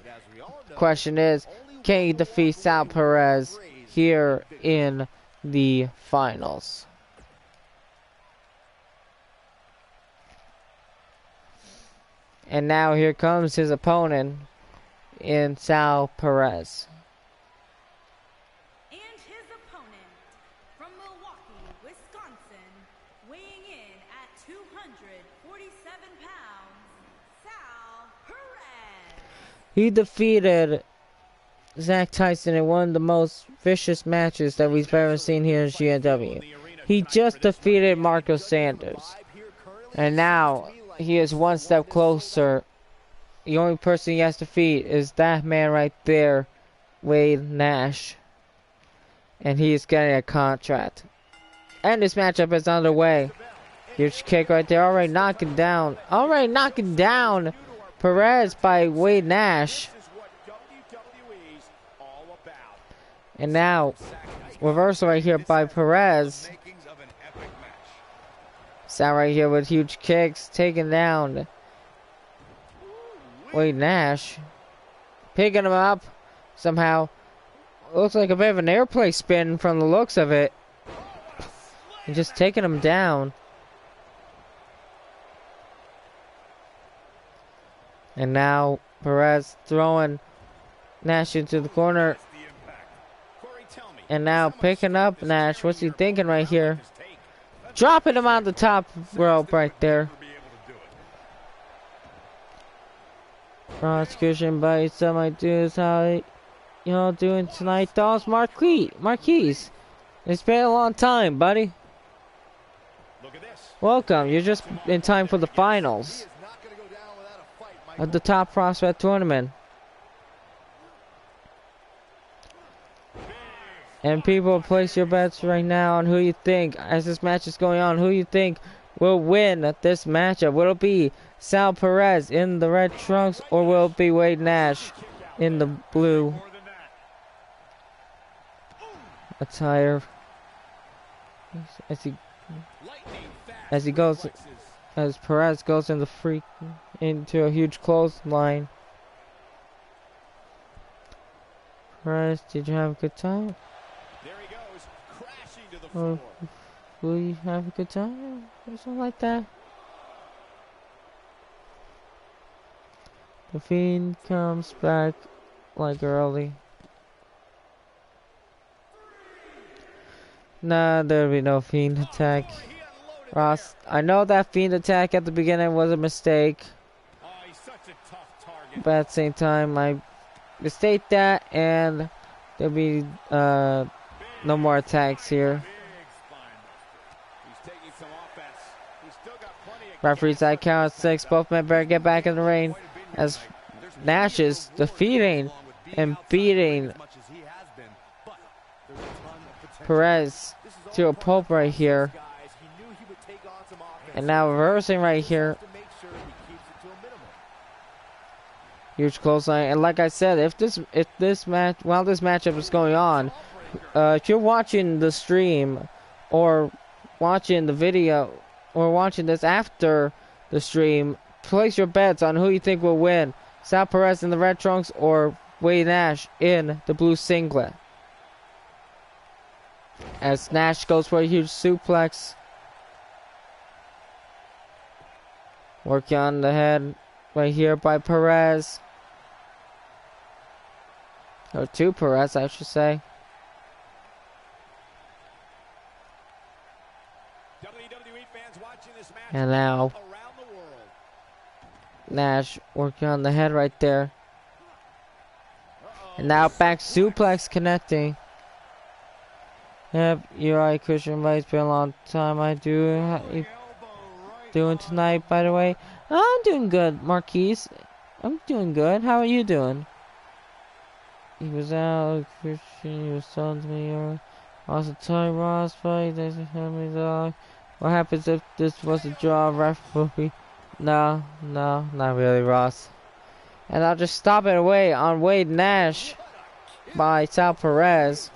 Question is, can he defeat Sal Perez here in the finals? And now here comes his opponent in Sal Perez. And his opponent from Milwaukee, Wisconsin, weighing in at 247 pounds, Sal Perez. He defeated Zach Tyson in one of the most vicious matches that we've ever seen here in GNW. He just defeated Marco Sanders. And now he is one step closer. The only person he has to defeat is that man right there, Wade Nash. And he is getting a contract. And this matchup is underway. Huge kick right there. Already knocking down. Perez by Wade Nash. And now, reversal right here by Perez. Sal right here with huge kicks. Taking down Wade Nash. Picking him up somehow. Looks like a bit of an airplane spin from the looks of it. And just taking him down. And now Perez throwing Nash into the corner. And now picking up Nash. What's he thinking right here? Dropping him on the top rope right there. Prosecution by some I do is how y'all doing tonight, dolls? Marquise. It's been a long time, buddy. Welcome. You're just in time for the finals of the Top Prospect Tournament. And people, place your bets right now on who you think, as this match is going on, who you think will win at this matchup. Will it be Sal Perez in the red trunks, or will it be Wade Nash in the blue attire? As Perez goes into a huge clothesline. Perez, did you have a good time? Or will you have a good time? Or something like that. The Fiend comes back like early. Nah, there'll be no Fiend attack. Ross, I know that Fiend attack at the beginning was a mistake. But at the same time, I mistake that, and there'll be no more attacks here. Referee side count 6. Both men better get back in the ring, as Nash is defeating and beating Perez to a pulp right here. And now reversing right here. Huge clothesline. And like I said, if this match, while this matchup is going on, if you're watching the stream or watching the video or watching this after the stream, place your bets on who you think will win. Sal Perez in the red trunks or Wade Nash in the blue singlet. As Nash goes for a huge suplex. Working on the head right here by Perez. Or to Perez, I should say. And now Nash working on the head right there. And now back suplex connecting. Yep, you're right, Christian, but it's been a long time. I do. How you doing tonight, by the way? I'm doing good, Marquise. I'm doing good. How are you doing? He was out, Christian. He was telling me, also Ty Ross fight. What happens if this was a draw, referee? No, not really, Ross. And I'll just stop it away on Wade Nash by Sal Perez.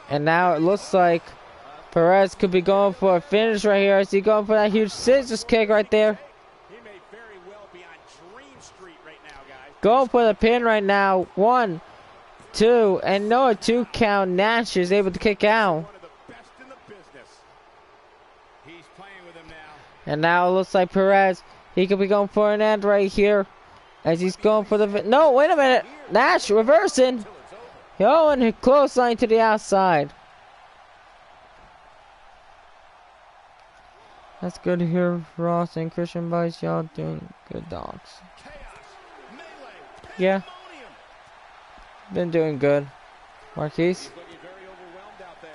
And now it looks like Perez could be going for a finish right here. Is he going for that huge scissors kick right there? Going for the pin right now. 1, 2, and no, a 2 count. Nash is able to kick out. And now it looks like Perez, he could be going for an end right here. As he's going for the... No, wait a minute. Nash reversing. Yo, and a clothesline to the outside. That's good to hear, Ross and Christian Bice. Y'all doing good, dogs. Yeah. Been doing good. Marquise.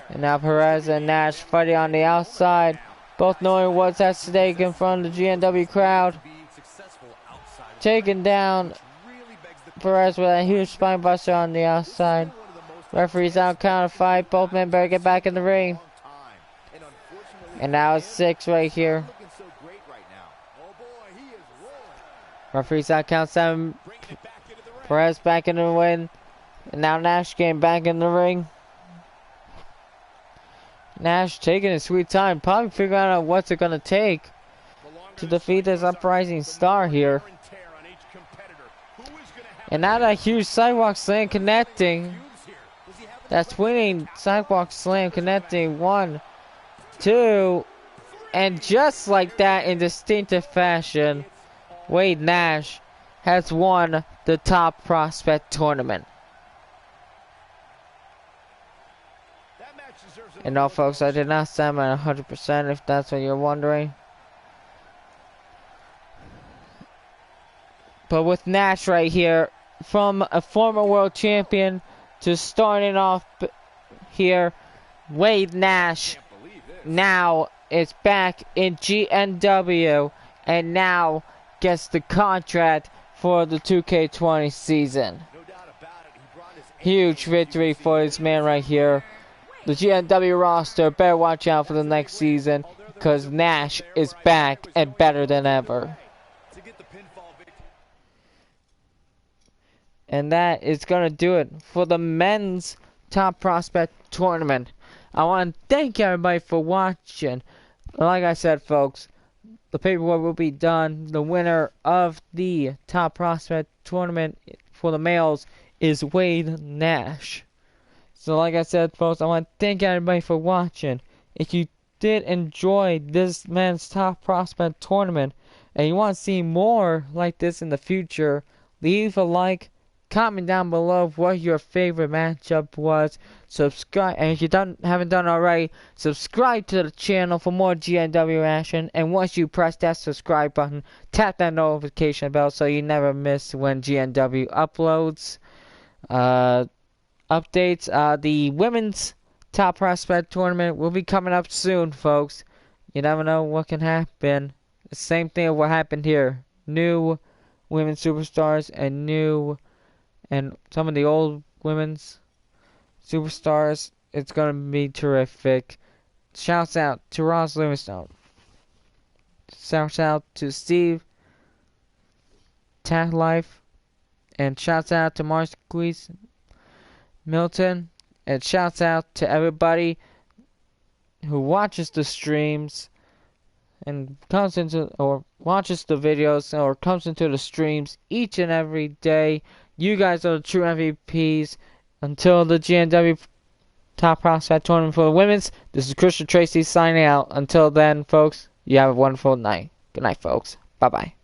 And now Perez and Nash fighting on the outside. Both knowing what's at stake in front of the GNW crowd. Taking down Perez with a huge spine buster on the outside. Referee's out, count of 5. Both men better get back in the ring. And now it's 6 right here. Referee's out, count 7. Perez back in the win. And now Nash getting back in the ring. Nash taking his sweet time, probably figuring out what's it gonna take to defeat this uprising star here. And now that huge sidewalk slam connecting. That's winning sidewalk slam connecting. 1, 2, and just like that in distinctive fashion, Wade Nash has won the Top Prospect Tournament. And no, folks, I did not say I'm at 100% if that's what you're wondering. But with Nash right here, from a former world champion to starting off here, Wade Nash now is back in GNW and now gets the contract for the 2K20 season. Huge victory for this man right here. The GNW roster better watch out for the next season because Nash is back and better than ever. And that is going to do it for the men's Top Prospect Tournament. I want to thank everybody for watching. Like I said, folks, the paperwork will be done. The winner of the Top Prospect Tournament for the males is Wade Nash. So like I said, folks, I want to thank everybody for watching. If you did enjoy this men's Top Prospect Tournament and you want to see more like this in the future, leave a like, comment down below what your favorite matchup was. Subscribe, and if you haven't done already, subscribe to the channel for more GNW action. And once you press that subscribe button, tap that notification bell so you never miss when GNW uploads updates. The women's Top Prospect Tournament will be coming up soon, folks. You never know what can happen. The same thing of what happened here. New women's superstars and some of the old women's superstars. It's going to be terrific. Shouts out to Ross Livingstone. Shouts out to Steve Tatlife. And shouts out to Marquise Milton. And shouts out to everybody who watches the streams and comes into or watches the videos or comes into the streams each and every day. You guys are the true MVPs until the GNW Top Prospect Tournament for the women's. This is Christian Tracy signing out. Until then, folks, you have a wonderful night. Good night, folks. Bye-bye.